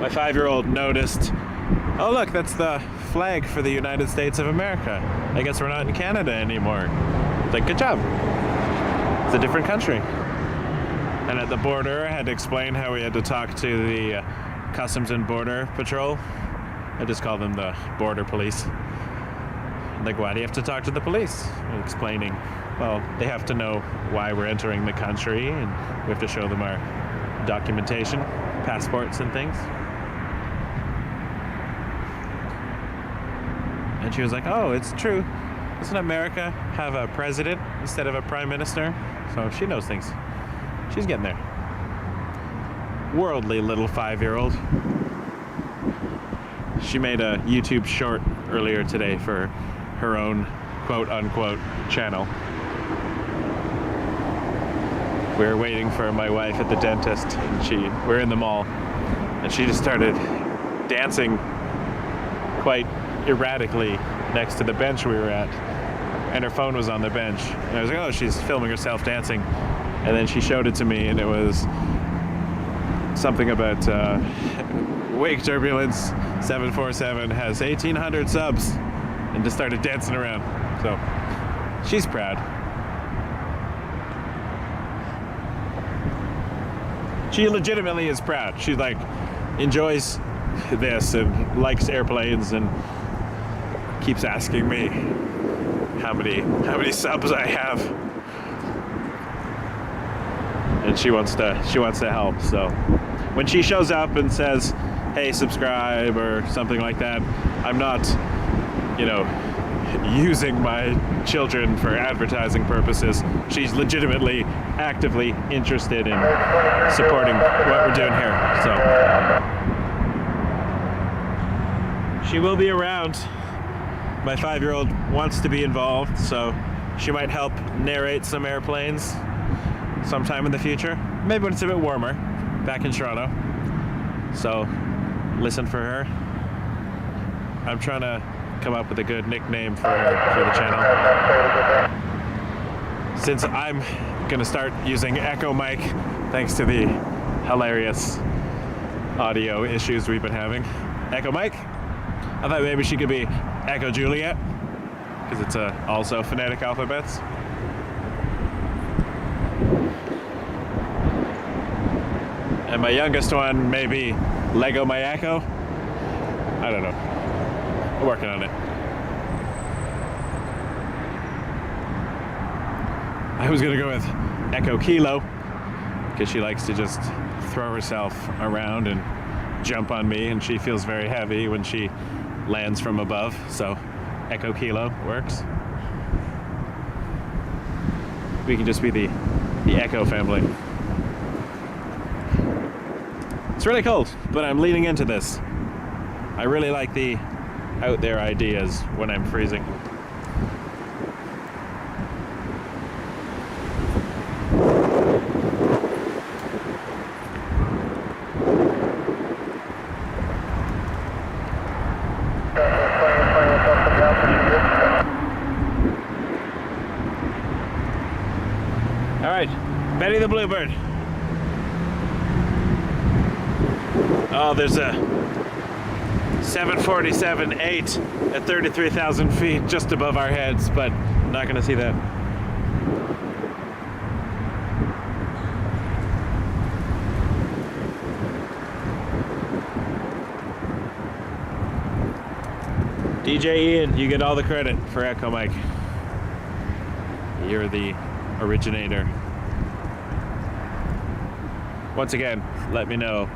My 5-year-old noticed, oh look, that's the flag for the United States of America. I guess we're not in Canada anymore. It's like, good job. It's a different country. And at the border, I had to explain how we had to talk to the Customs and Border Patrol. I just call them the Border Police. Like, why do you have to talk to the police? Explaining, well, they have to know why we're entering the country, and we have to show them our documentation, passports and things. And she was like, oh, it's true. Doesn't America have a president instead of a prime minister? So she knows things. She's getting there. Worldly little 5-year-old. She made a YouTube short earlier today for her own quote-unquote channel. We were waiting for my wife at the dentist, and we're in the mall, and she just started dancing quite erratically next to the bench we were at, and her phone was on the bench. And I was like, oh, she's filming herself dancing. And then she showed it to me, and it was something about Wake Turbulence 747 has 1,800 subs, and just started dancing around. So she's proud. She legitimately is proud. She like enjoys this and likes airplanes and keeps asking me how many subs I have. And she wants to help. So when she shows up and says, hey, subscribe or something like that, I'm not, using my children for advertising purposes. She's legitimately, actively interested in supporting what we're doing here. So she will be around. My 5-year-old wants to be involved, so she might help narrate some airplanes sometime in the future. Maybe when it's a bit warmer back in Toronto. So listen for her. I'm trying to come up with a good nickname for her for the channel. Since I'm gonna start using Echo mic, thanks to the hilarious audio issues we've been having. Echo mic? I thought maybe she could be Echo Juliet, because it's also phonetic alphabets. And my youngest one, maybe Lego My Echo. I don't know. We're working on it. I was gonna go with Echo Kilo, because she likes to just throw herself around and jump on me, and she feels very heavy when she lands from above. So Echo Kilo works. We can just be the Echo family. It's really cold, but I'm leaning into this. I really like the out there ideas when I'm freezing. All right, Betty the Bluebird. Oh, there's a 747-8 at 33,000 feet just above our heads, but I'm not going to see that. DJ Ian, you get all the credit for Echo Mike. You're the originator. Once again, let me know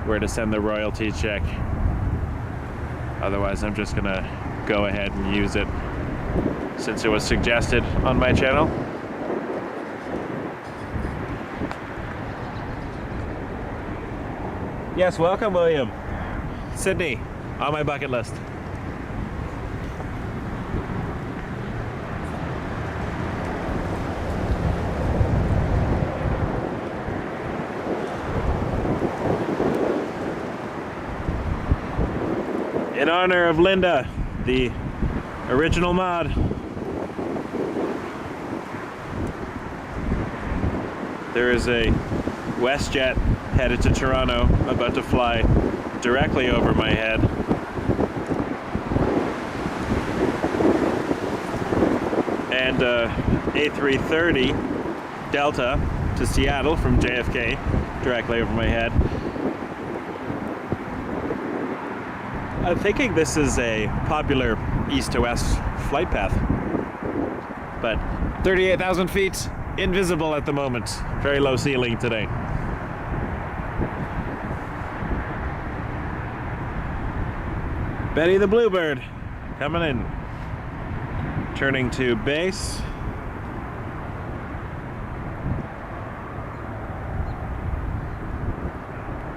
where to send the royalty check. Otherwise, I'm just gonna go ahead and use it since it was suggested on my channel. Yes, welcome, William. Sydney, on my bucket list. In honor of Linda, the original mod. There is a WestJet headed to Toronto, about to fly directly over my head. And A330 Delta to Seattle from JFK, directly over my head. I'm thinking this is a popular east to west flight path, but 38,000 feet, invisible at the moment. Very low ceiling today. Betty the Bluebird coming in. Turning to base.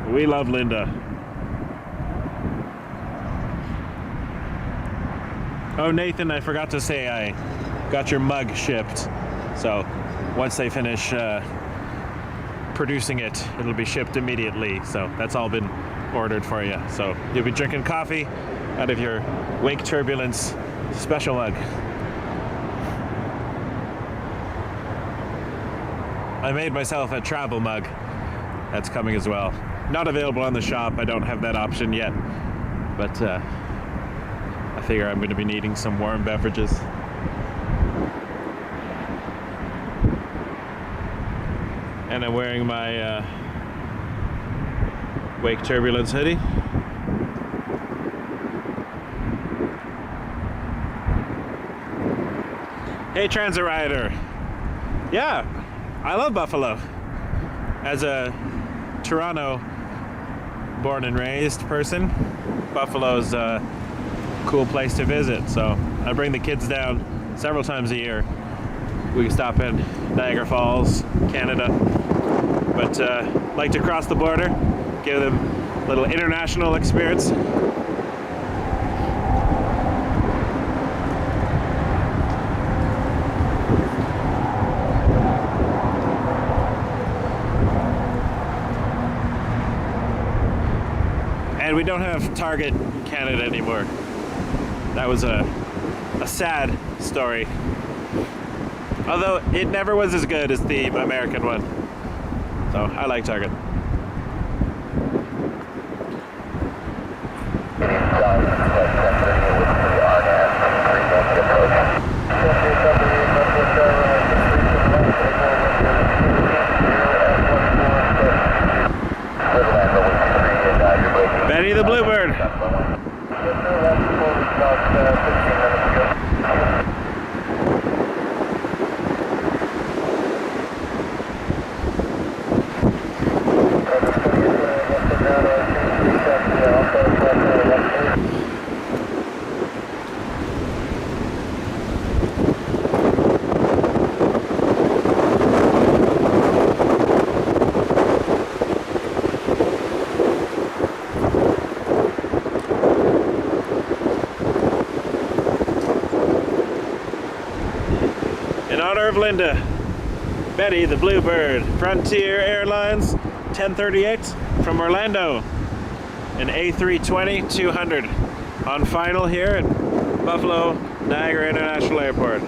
We love Linda. Oh, Nathan, I forgot to say I got your mug shipped. So once they finish producing it, it'll be shipped immediately. So that's all been ordered for you. So you'll be drinking coffee out of your Wake Turbulence special mug. I made myself a travel mug. That's coming as well. Not available on the shop. I don't have that option yet. But I figure I'm going to be needing some warm beverages. And I'm wearing my Wake Turbulence hoodie. Hey, Transit Rider. Yeah, I love Buffalo. As a Toronto born and raised person, Buffalo's a cool place to visit. So I bring the kids down several times a year. We stop in Niagara Falls, Canada, but like to cross the border, give them a little international experience. And we don't have Target Canada anymore. That was a sad story. Although it never was as good as the American one. So I like Target. Betty the Bluebird. In honor of Linda, Betty the Bluebird, Frontier Airlines 1038 from Orlando, an A320-200 on final here at Buffalo Niagara International Airport.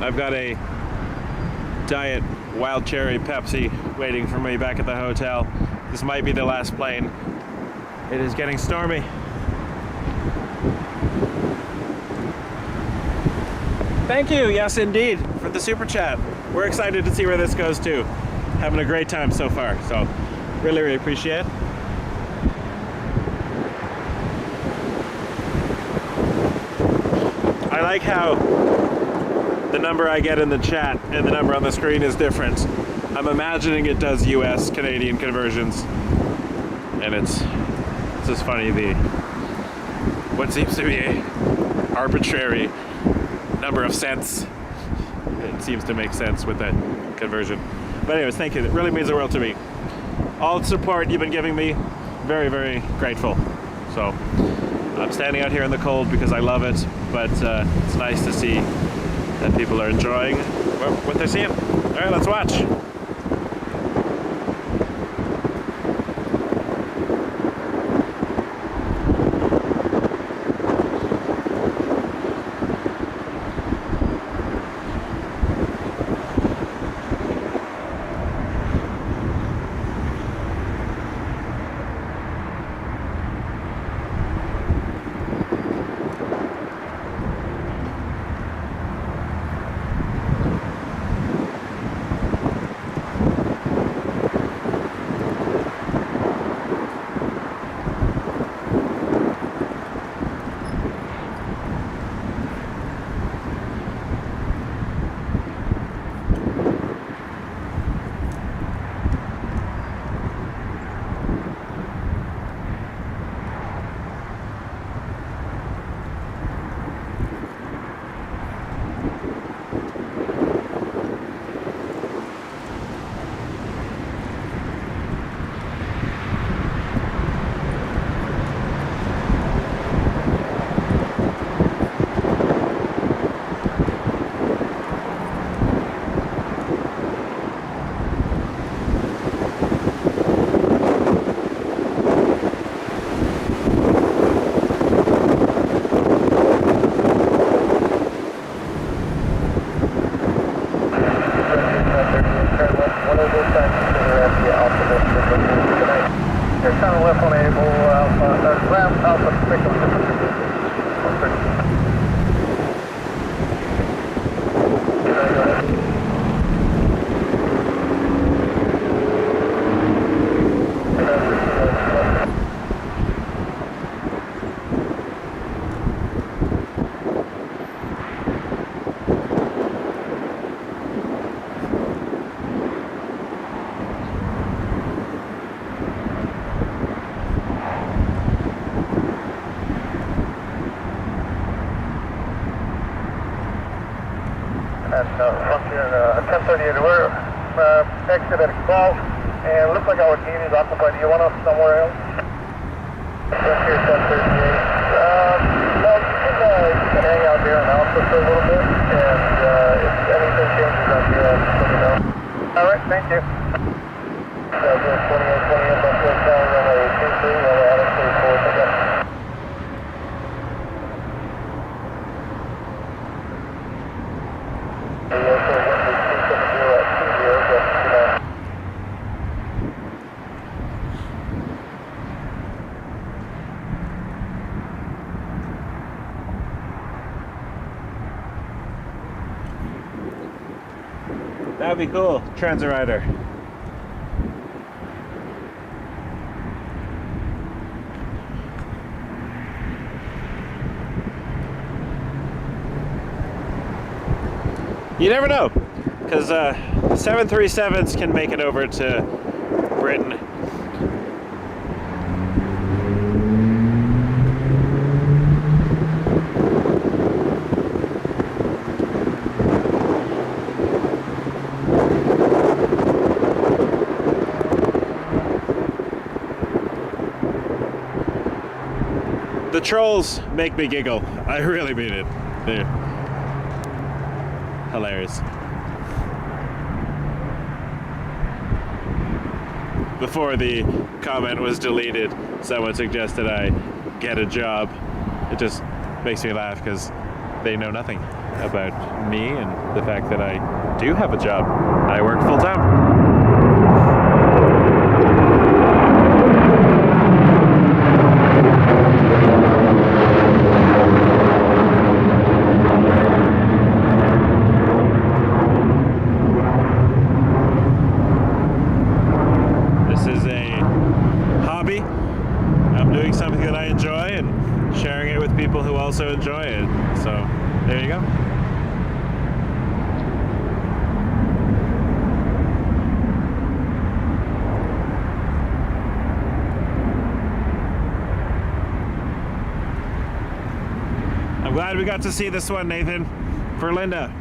I've got a Diet Wild Cherry Pepsi waiting for me back at the hotel. This might be the last plane. It is getting stormy. Thank you, yes indeed, for the super chat. We're excited to see where this goes too. Having a great time so far, so really, really appreciate it. I like how the number I get in the chat and the number on the screen is different. I'm imagining it does US Canadian conversions, and it's just funny, what seems to be a arbitrary number of cents. It seems to make sense with that conversion. But anyways, thank you. It really means the world to me. all the support you've been giving me. Very, very grateful. So I'm standing out here in the cold because I love it, but it's nice to see that people are enjoying what they're seeing. All right, let's watch. And 1038, we're exit at squall, and it looks like our team is occupied. Do you want us somewhere else? Here, 1038. Well, you can hang out here in Alpha for a little bit, and if anything changes out here, I'll just let you know. All right, thank you. 2820 Buffalo Tower, runway 23, runway out of 34, pick up. That'd be cool, Transit Rider. You never know, because 737s can make it over to Britain. The trolls make me giggle. I really mean it. They're hilarious. Before the comment was deleted, someone suggested I get a job. It just makes me laugh because they know nothing about me and the fact that I do have a job. I work full time. Also enjoy it. So there you go. I'm glad we got to see this one, Nathan, for Linda.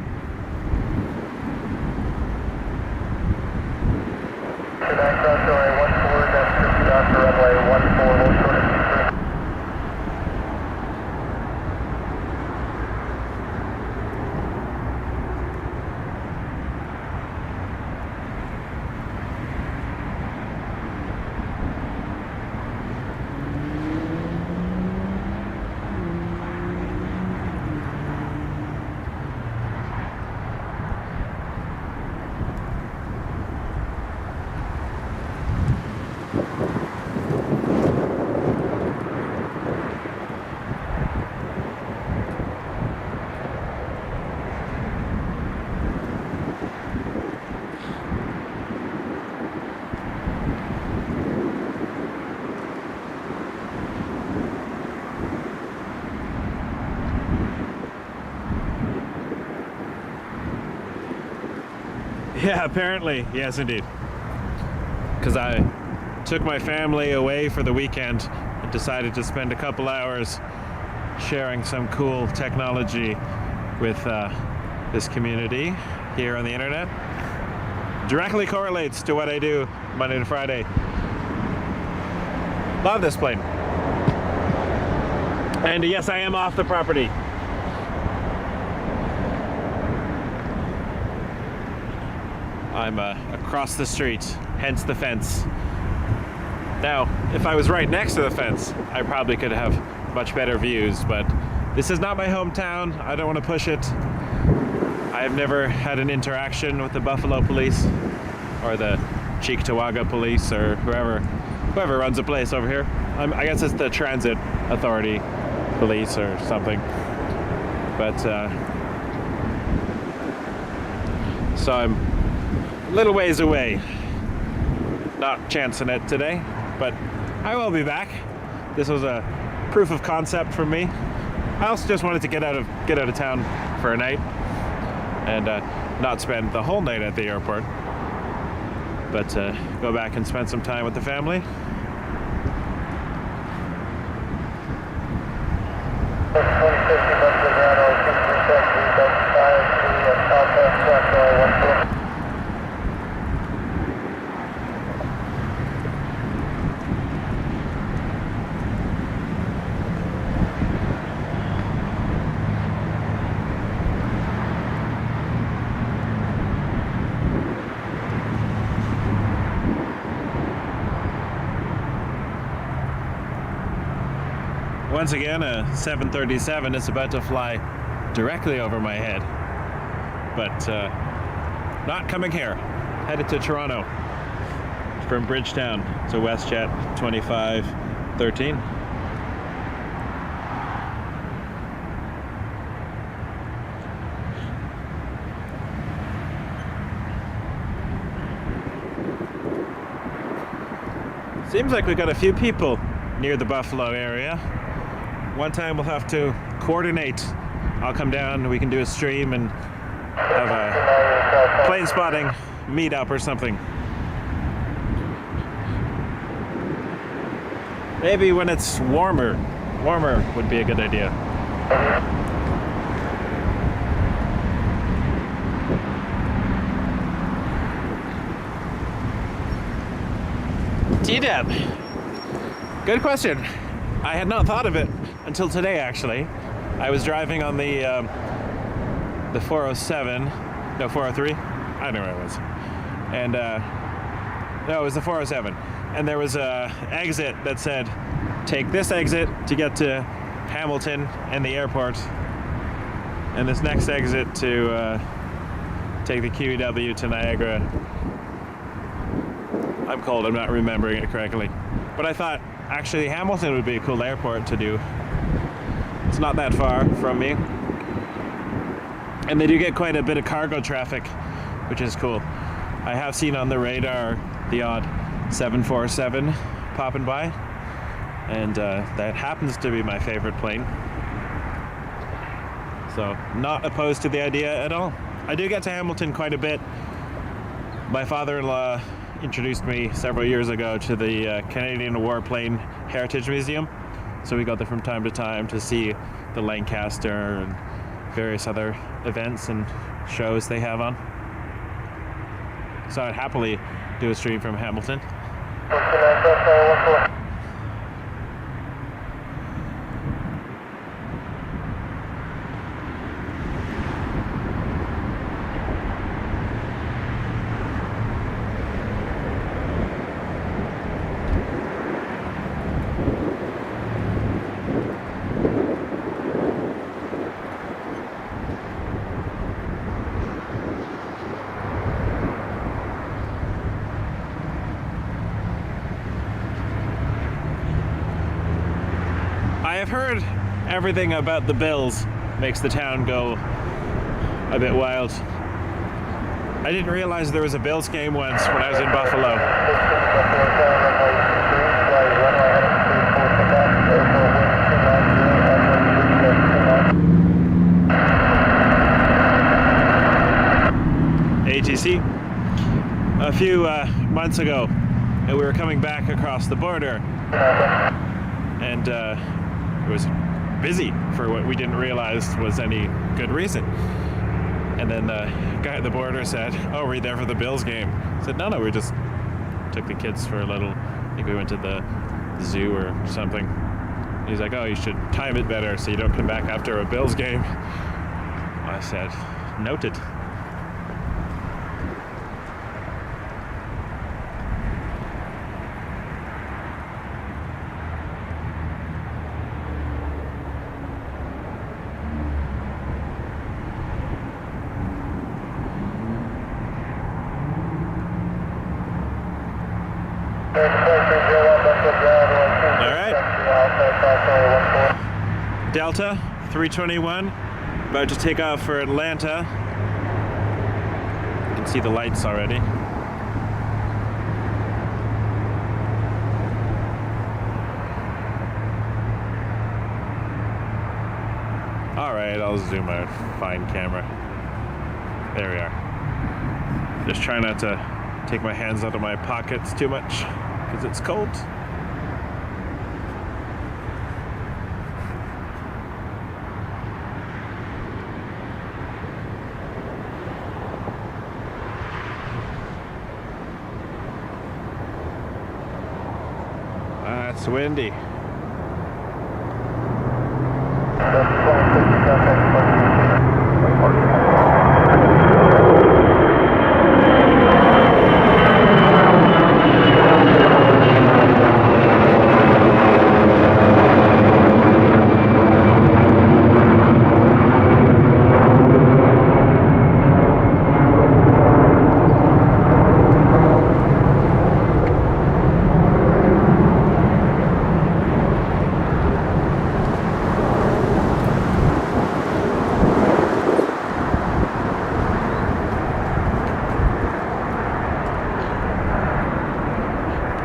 Good night, Yeah, apparently. Yes, indeed. Because I took my family away for the weekend and decided to spend a couple hours sharing some cool technology with this community here on the internet. Directly correlates to what I do Monday to Friday. Love this plane. And yes, I am off the property. I'm across the street, hence the fence. Now, if I was right next to the fence, I probably could have much better views, but this is not my hometown. I don't want to push it. I have never had an interaction with the Buffalo police or the Cheektowaga police or whoever runs the place over here. I guess it's the Transit Authority police or something. But so I'm a little ways away. Not chancing it today, but I will be back. This was a proof of concept for me. I also just wanted to get out of town for a night and not spend the whole night at the airport, but go back and spend some time with the family. Once again, a 737 is about to fly directly over my head, but not coming here. Headed to Toronto from Bridgetown to WestJet 2513. Seems like we got a few people near the Buffalo area. One time we'll have to coordinate. I'll come down, we can do a stream and have a plane spotting meetup or something. Maybe when it's warmer. Warmer would be a good idea. TDAB. Good question. I had not thought of it until today, actually. I was driving on the 407, no, 403. I don't know where it was. And no, it was the 407. And there was a exit that said, take this exit to get to Hamilton and the airport, and this next exit to take the KBUF to Niagara. I'm cold, I'm not remembering it correctly. But I thought, actually, Hamilton would be a cool airport to do. It's not that far from me. And they do get quite a bit of cargo traffic, which is cool. I have seen on the radar the odd 747 popping by, and that happens to be my favorite plane. So, not opposed to the idea at all. I do get to Hamilton quite a bit. My father-in-law introduced me several years ago to the Canadian Warplane Heritage Museum, so we go there from time to time to see the Lancaster and various other events and shows they have on. So I'd happily do a stream from Hamilton. I have heard everything about the Bills makes the town go a bit wild. I didn't realize there was a Bills game once when I was in Buffalo. ATC. a few months ago, and we were coming back across the border, and it was busy for what we didn't realize was any good reason. And then the guy at the border said, "Oh, we're there for the Bills game." I said, "No, we just took the kids for a little, I think we went to the zoo or something." He's like, "Oh, you should time it better so you don't come back after a Bills game." I said, "Noted." Delta 321, about to take off for Atlanta. You can see the lights already. Alright, I'll zoom out. Fine camera. There we are. Just try not to take my hands out of my pockets too much because it's cold. It's windy.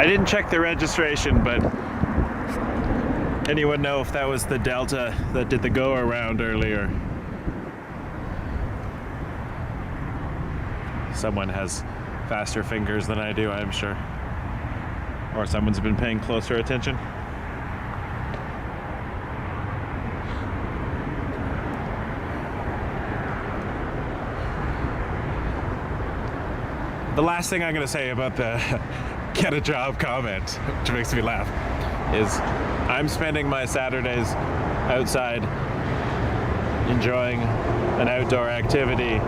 I didn't check the registration, but anyone know if that was the Delta that did the go around earlier? Someone has faster fingers than I do, I'm sure. Or someone's been paying closer attention. The last thing I'm going to say about the get a job comment, which makes me laugh, is I'm spending my Saturdays outside enjoying an outdoor activity,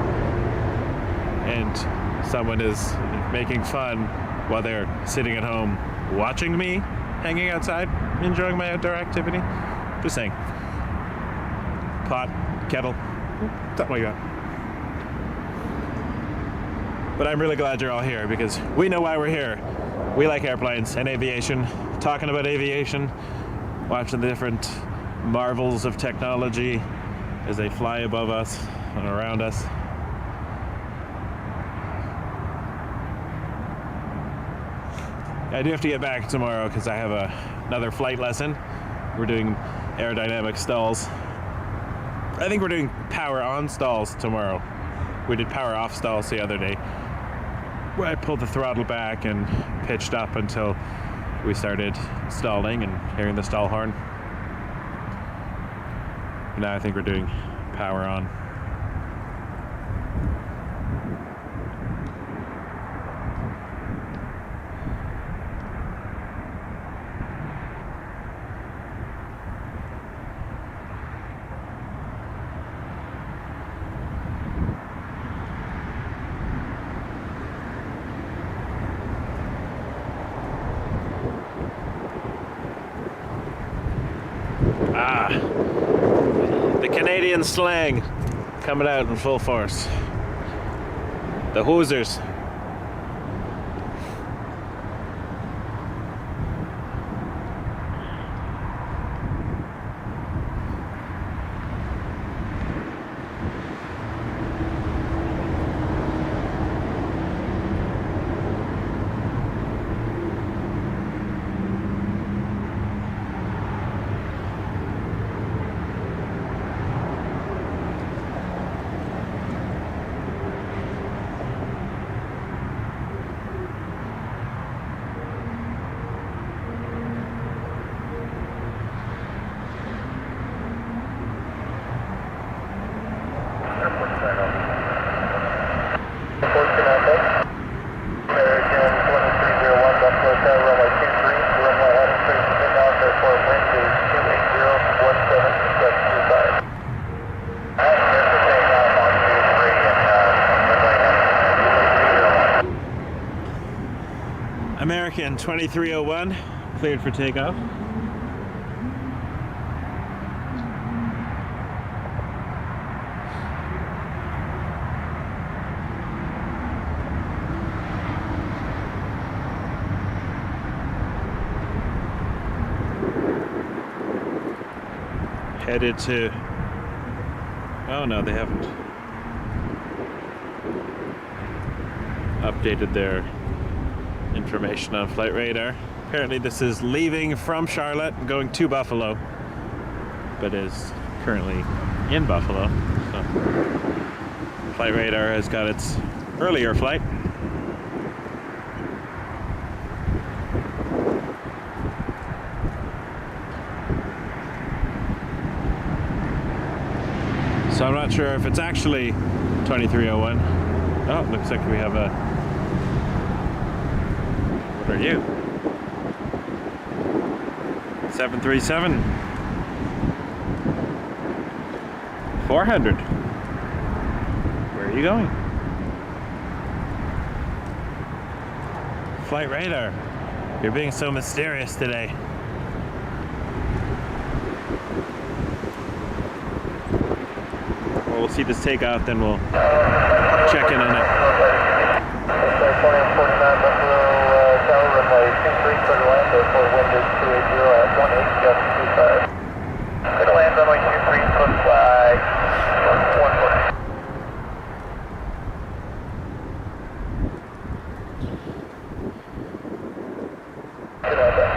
and someone is making fun while they're sitting at home watching me hanging outside enjoying my outdoor activity. Just saying. Pot, kettle, something like that. But I'm really glad you're all here because we know why we're here. We like airplanes and aviation, talking about aviation, watching the different marvels of technology as they fly above us and around us. I do have to get back tomorrow because I have another flight lesson. We're doing aerodynamic stalls. I think we're doing power on stalls tomorrow. We did power off stalls the other day, where I pulled the throttle back and pitched up until we started stalling and hearing the stall horn. Now I think we're doing power on. The Canadian slang coming out in full force. The hosers. American 2301, cleared for takeoff. Headed to, oh no, they haven't updated their information on flight radar. Apparently this is leaving from Charlotte and going to Buffalo, but is currently in Buffalo. So flight radar has got its earlier flight. So I'm not sure if it's actually 2301. Oh, looks like we have a... What are you? 737. 400. Where are you going? Flight radar. You're being so mysterious today. We'll see this take off, then we'll check in on it. 49 Buffalo Tower, runway 23, clear to land, for wind is 280 at 18, just 25. Clear to land, runway 23, close flag 140. Good idea.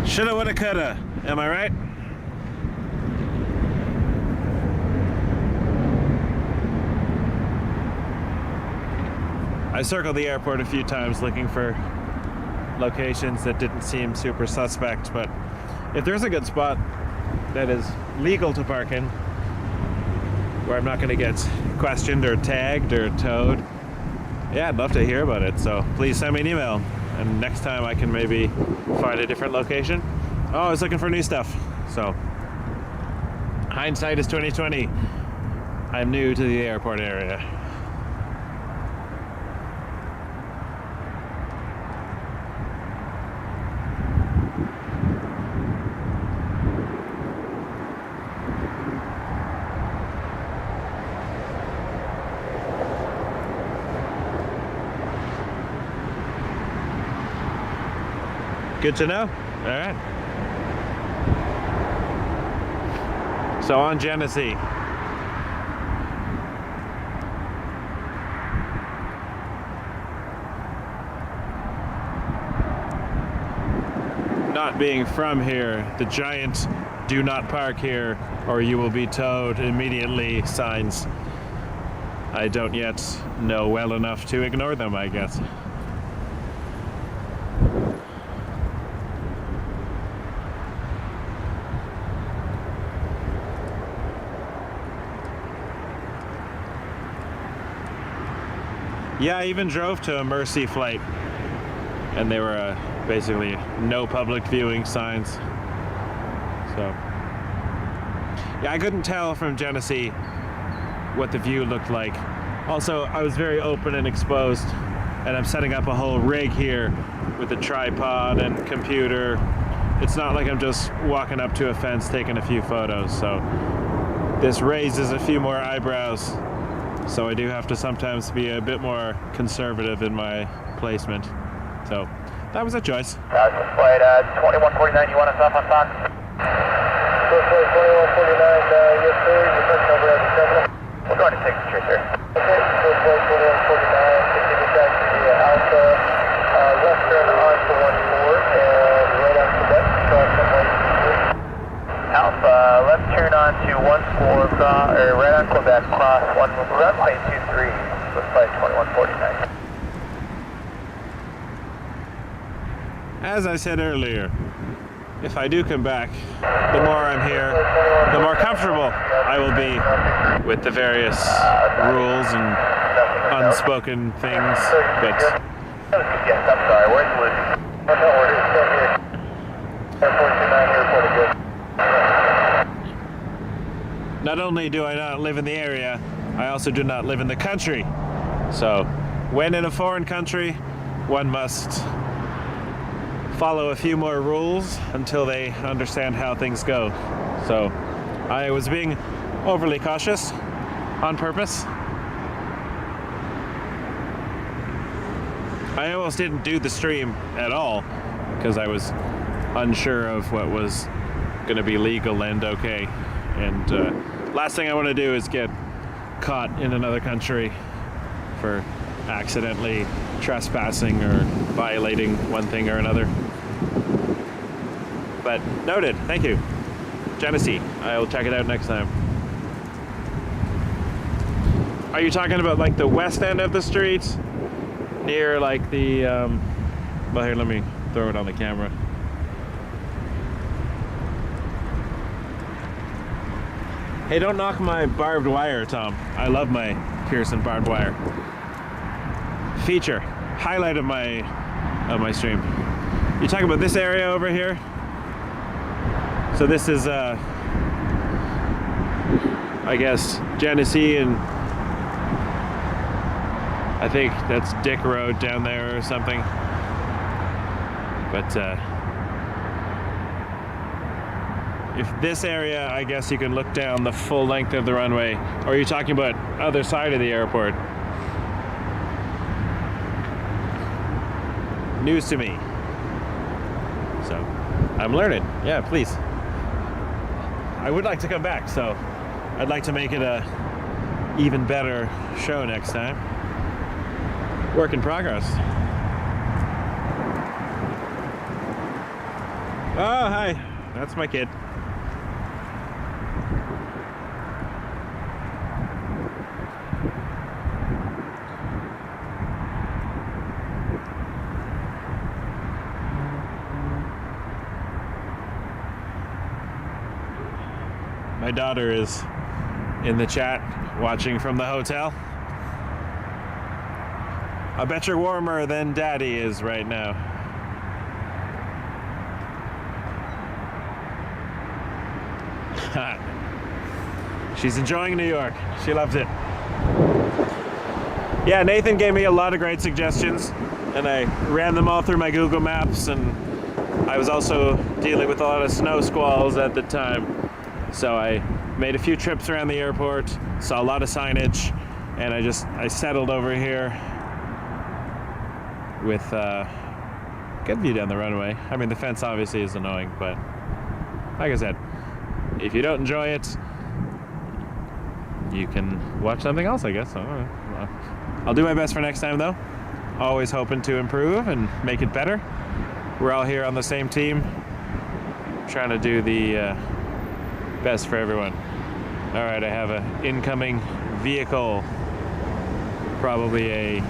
Shoulda, woulda, coulda. Am I right? I circled the airport a few times looking for locations that didn't seem super suspect, but if there's a good spot that is legal to park in, where I'm not going to get questioned or tagged or towed, yeah, I'd love to hear about it. So please send me an email, and next time I can maybe find a different location. Oh, I was looking for new stuff. So hindsight is 2020. I'm new to the airport area. Good to know. All right. So on Genesee. Not being from here, the giant "do not park here or you will be towed immediately" signs. I don't yet know well enough to ignore them, I guess. Yeah, I even drove to a Mercy flight, and they were basically no public viewing signs. So, yeah, I couldn't tell from Genesee what the view looked like. Also, I was very open and exposed, and I'm setting up a whole rig here with a tripod and computer. It's not like I'm just walking up to a fence taking a few photos, so this raises a few more eyebrows. So I do have to sometimes be a bit more conservative in my placement. So that was a choice. Flight 2149, you want us off on Fox? onto 1 squall, right on Quebec, cross 1 runway 23 with flight 2149. As I said earlier, if I do come back, the more I'm here, the more comfortable I will be with the various rules and unspoken things, but Yes, I'm sorry, where's Lucy? Oh, no, we're still here. Airport 29, Airport good. not only do I not live in the area, I also do not live in the country. So, when in a foreign country, one must follow a few more rules until they understand how things go. So, I was being overly cautious on purpose. I almost didn't do the stream at all because I was unsure of what was going to be legal and okay. And last thing I want to do is get caught in another country for accidentally trespassing or violating one thing or another. But noted, thank you. Genesee, I will check it out next time. Are you talking about like the west end of the street? Near like the, well here, let me throw it on the camera. Hey, don't knock my barbed wire, Tom. I love my Pearson barbed wire. Feature, highlight of my stream. You talking about this area over here? So this is, I guess, Genesee, and I think that's Dick Road down there or something. But if this area, I guess you can look down the full length of the runway. Or are you talking about other side of the airport? News to me. So, I'm learning. Yeah, please. I would like to come back, so I'd like to make it a even better show next time. Work in progress. Oh, hi. That's my kid. My daughter is in the chat watching from the hotel. I bet you're warmer than Daddy is right now. She's enjoying New York. She loves it. Yeah, Nathan gave me a lot of great suggestions, and I ran them all through my Google Maps, and I was also dealing with a lot of snow squalls at the time. So I made a few trips around the airport, saw a lot of signage, and I settled over here with good view down the runway. I mean, the fence obviously is annoying, but like I said, if you don't enjoy it, you can watch something else, I guess. I don't know. I'll do my best for next time, though. Always hoping to improve and make it better. We're all here on the same team, trying to do the best for everyone. All right, I have an incoming vehicle, probably a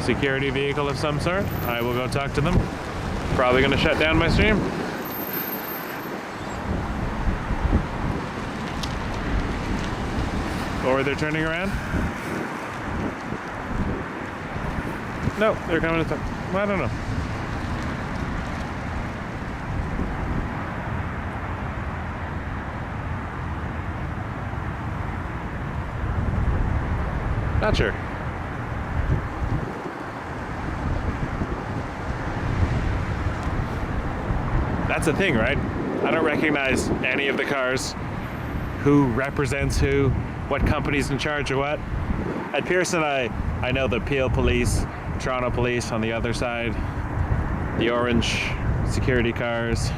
security vehicle of some sort. I will go talk to them. Probably gonna shut down my stream. Or they're turning around. No, they're coming to talk. Well, I don't know. Not sure. That's the thing, right? I don't recognize any of the cars. Who represents who? What company's in charge of what? At Pearson, I know the Peel Police, Toronto Police on the other side, the orange security cars.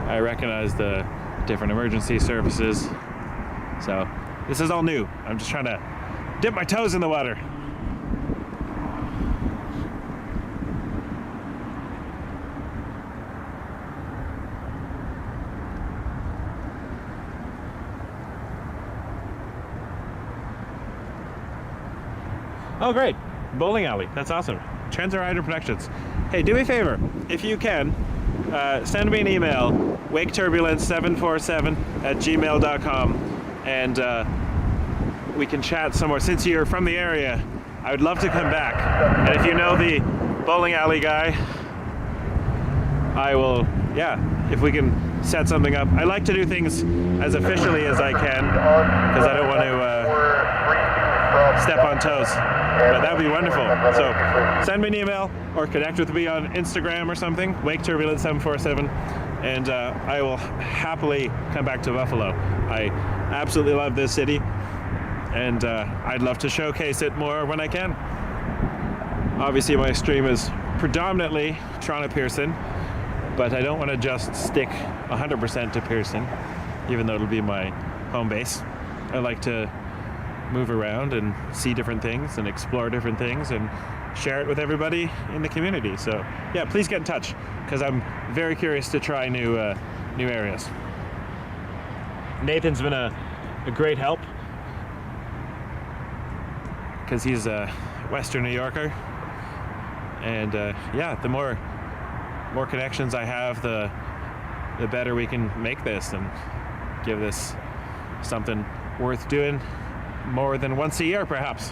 I recognize the different emergency services. So this is all new. I'm just trying to dip my toes in the water. Oh, great. Bowling alley. That's awesome. Transrider Productions. Hey, do me a favor. If you can, send me an email, waketurbulence747@gmail.com, and we can chat some more. Since you're from the area, I would love to come back. And if you know the bowling alley guy, I will, yeah, if we can set something up. I like to do things as officially as I can, because I don't want to step on toes. But that would be wonderful. So send me an email or connect with me on Instagram or something, Wake Turbulence 747, and I will happily come back to Buffalo. I absolutely love this city, and I'd love to showcase it more when I can. Obviously, my stream is predominantly Toronto Pearson, but I don't want to just stick 100% to Pearson, even though it'll be my home base. I like to move around and see different things and explore different things and share it with everybody in the community. So yeah, please get in touch, because I'm very curious to try new areas. Nathan's been a great help, because he's a Western New Yorker, and yeah, the more connections I have, the better we can make this and give this something worth doing more than once a year, perhaps.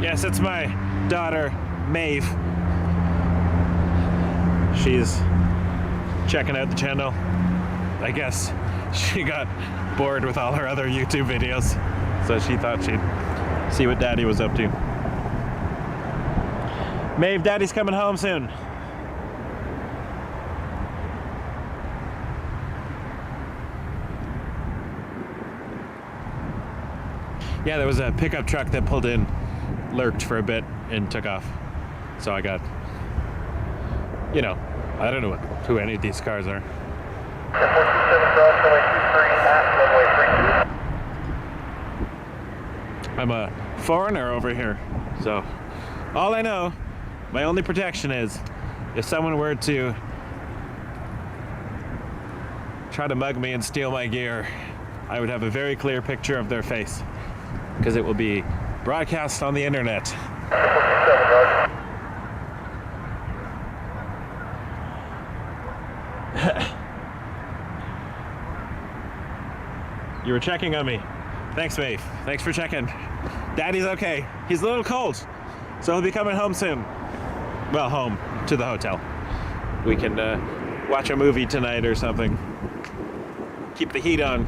Yes, it's my daughter, Maeve. She's checking out the channel. I guess she got bored with all her other YouTube videos, so she thought she'd see what Daddy was up to. Maeve, Daddy's coming home soon. Yeah, there was a pickup truck that pulled in, lurked for a bit, and took off. So I got, you know, I don't know who any of these cars are. I'm a foreigner over here, so all I know, my only protection is if someone were to try to mug me and steal my gear, I would have a very clear picture of their face, because it will be broadcast on the internet. You were checking on me. Thanks, Maeve. Thanks for checking. Daddy's okay. He's a little cold, so he'll be coming home soon. Well, home to the hotel. We can watch a movie tonight or something. Keep the heat on.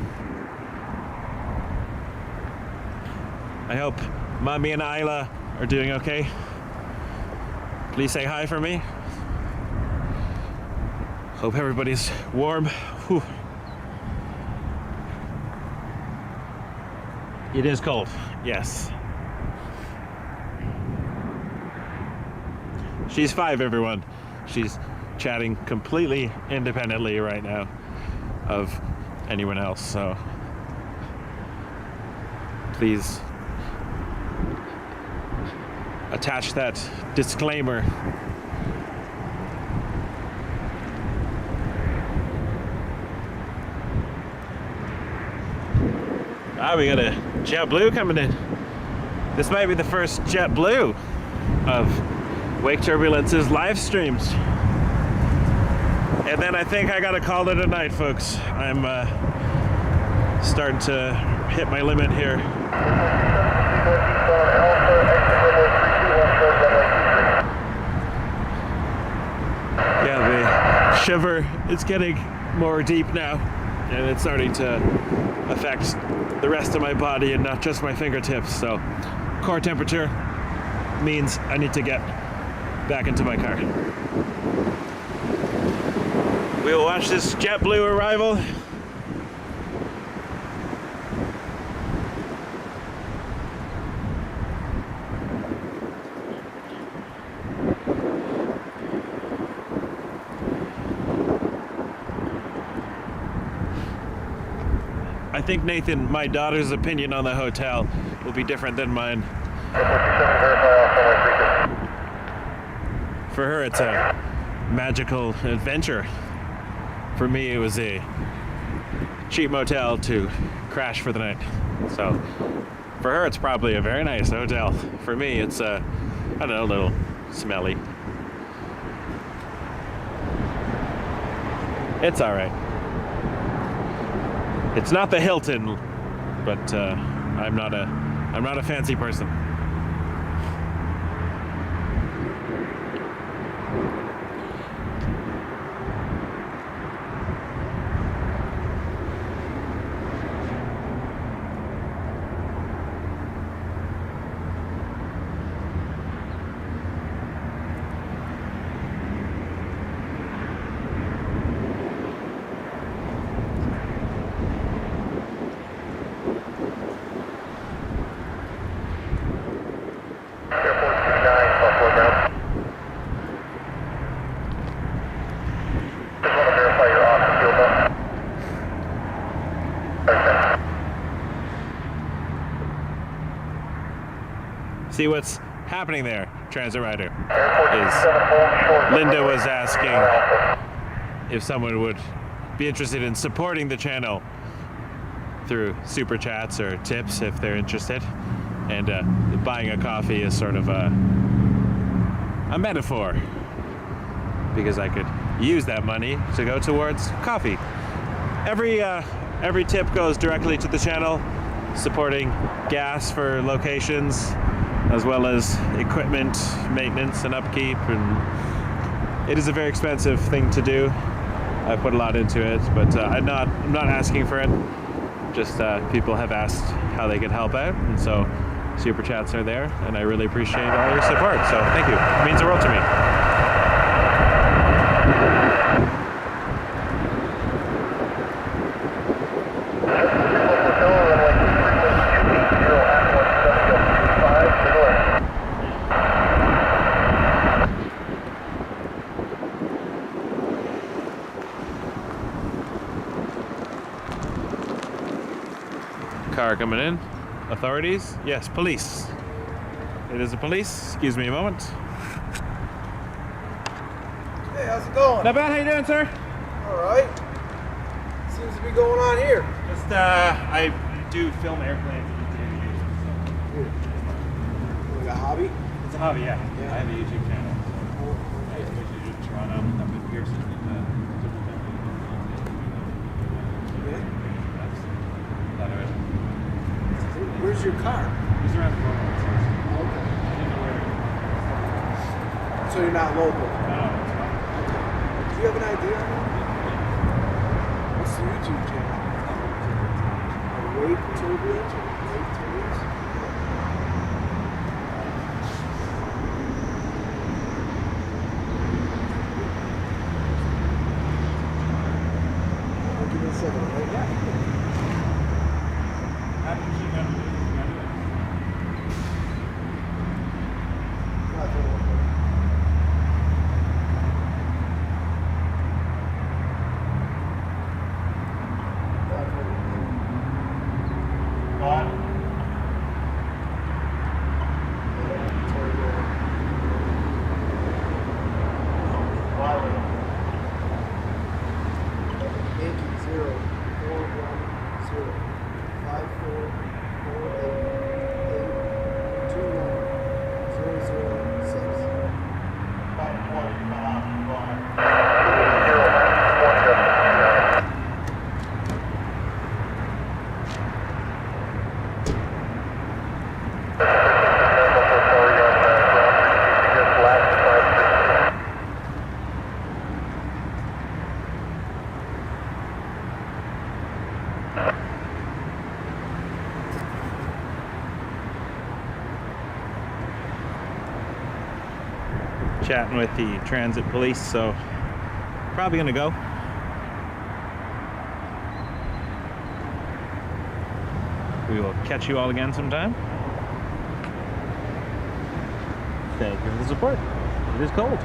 I hope Mommy and Isla are doing okay. Please say hi for me. Hope everybody's warm. Whew. It is cold, yes. She's 5, everyone. She's chatting completely independently right now of anyone else, so please attach that disclaimer. Ah, we got a JetBlue coming in. This might be the first JetBlue of Wake Turbulence's live streams. And then I think I gotta call it a night, folks. I'm starting to hit my limit here. Yeah, the shiver is getting more deep now, and it's starting to affect the rest of my body and not just my fingertips. So core temperature means I need to get back into my car. We will watch this JetBlue arrival. I think, Nathan, my daughter's opinion on the hotel will be different than mine. For her, it's a magical adventure. For me, it was a cheap motel to crash for the night. So, for her, it's probably a very nice hotel. For me, it's I don't know, a little smelly. It's all right. It's not the Hilton, but I'm not a fancy person. See what's happening there, Transit Rider, is Linda was asking if someone would be interested in supporting the channel through super chats or tips if they're interested. And buying a coffee is sort of a metaphor, because I could use that money to go towards coffee. Every tip goes directly to the channel, supporting gas for locations, as well as equipment maintenance and upkeep, and it is a very expensive thing to do. I put a lot into it, but I'm not asking for it. Just people have asked how they could help out, and so super chats are there, and I really appreciate all your support. So thank you. It means the world to me. Car coming in. Authorities? Yes, police. It is a police. Excuse me a moment. Hey, how's it going? Not bad. How you doing, sir? All right. Seems to be going on here. Just I do film airplanes and Like a hobby? it's a hobby, yeah. Yeah. I have a YouTube channel. I usually do Toronto, up in Pearson. Where's your car? He's around the corner. Okay. So you're not local? No, Do you have an idea on that? What's the YouTube channel? Wake Turbulence? Wake Turbulence? I'll give it a second, right? Yeah. Chatting with the transit police, so probably gonna go. We will catch you all again sometime. Thank you for the support. It is cold.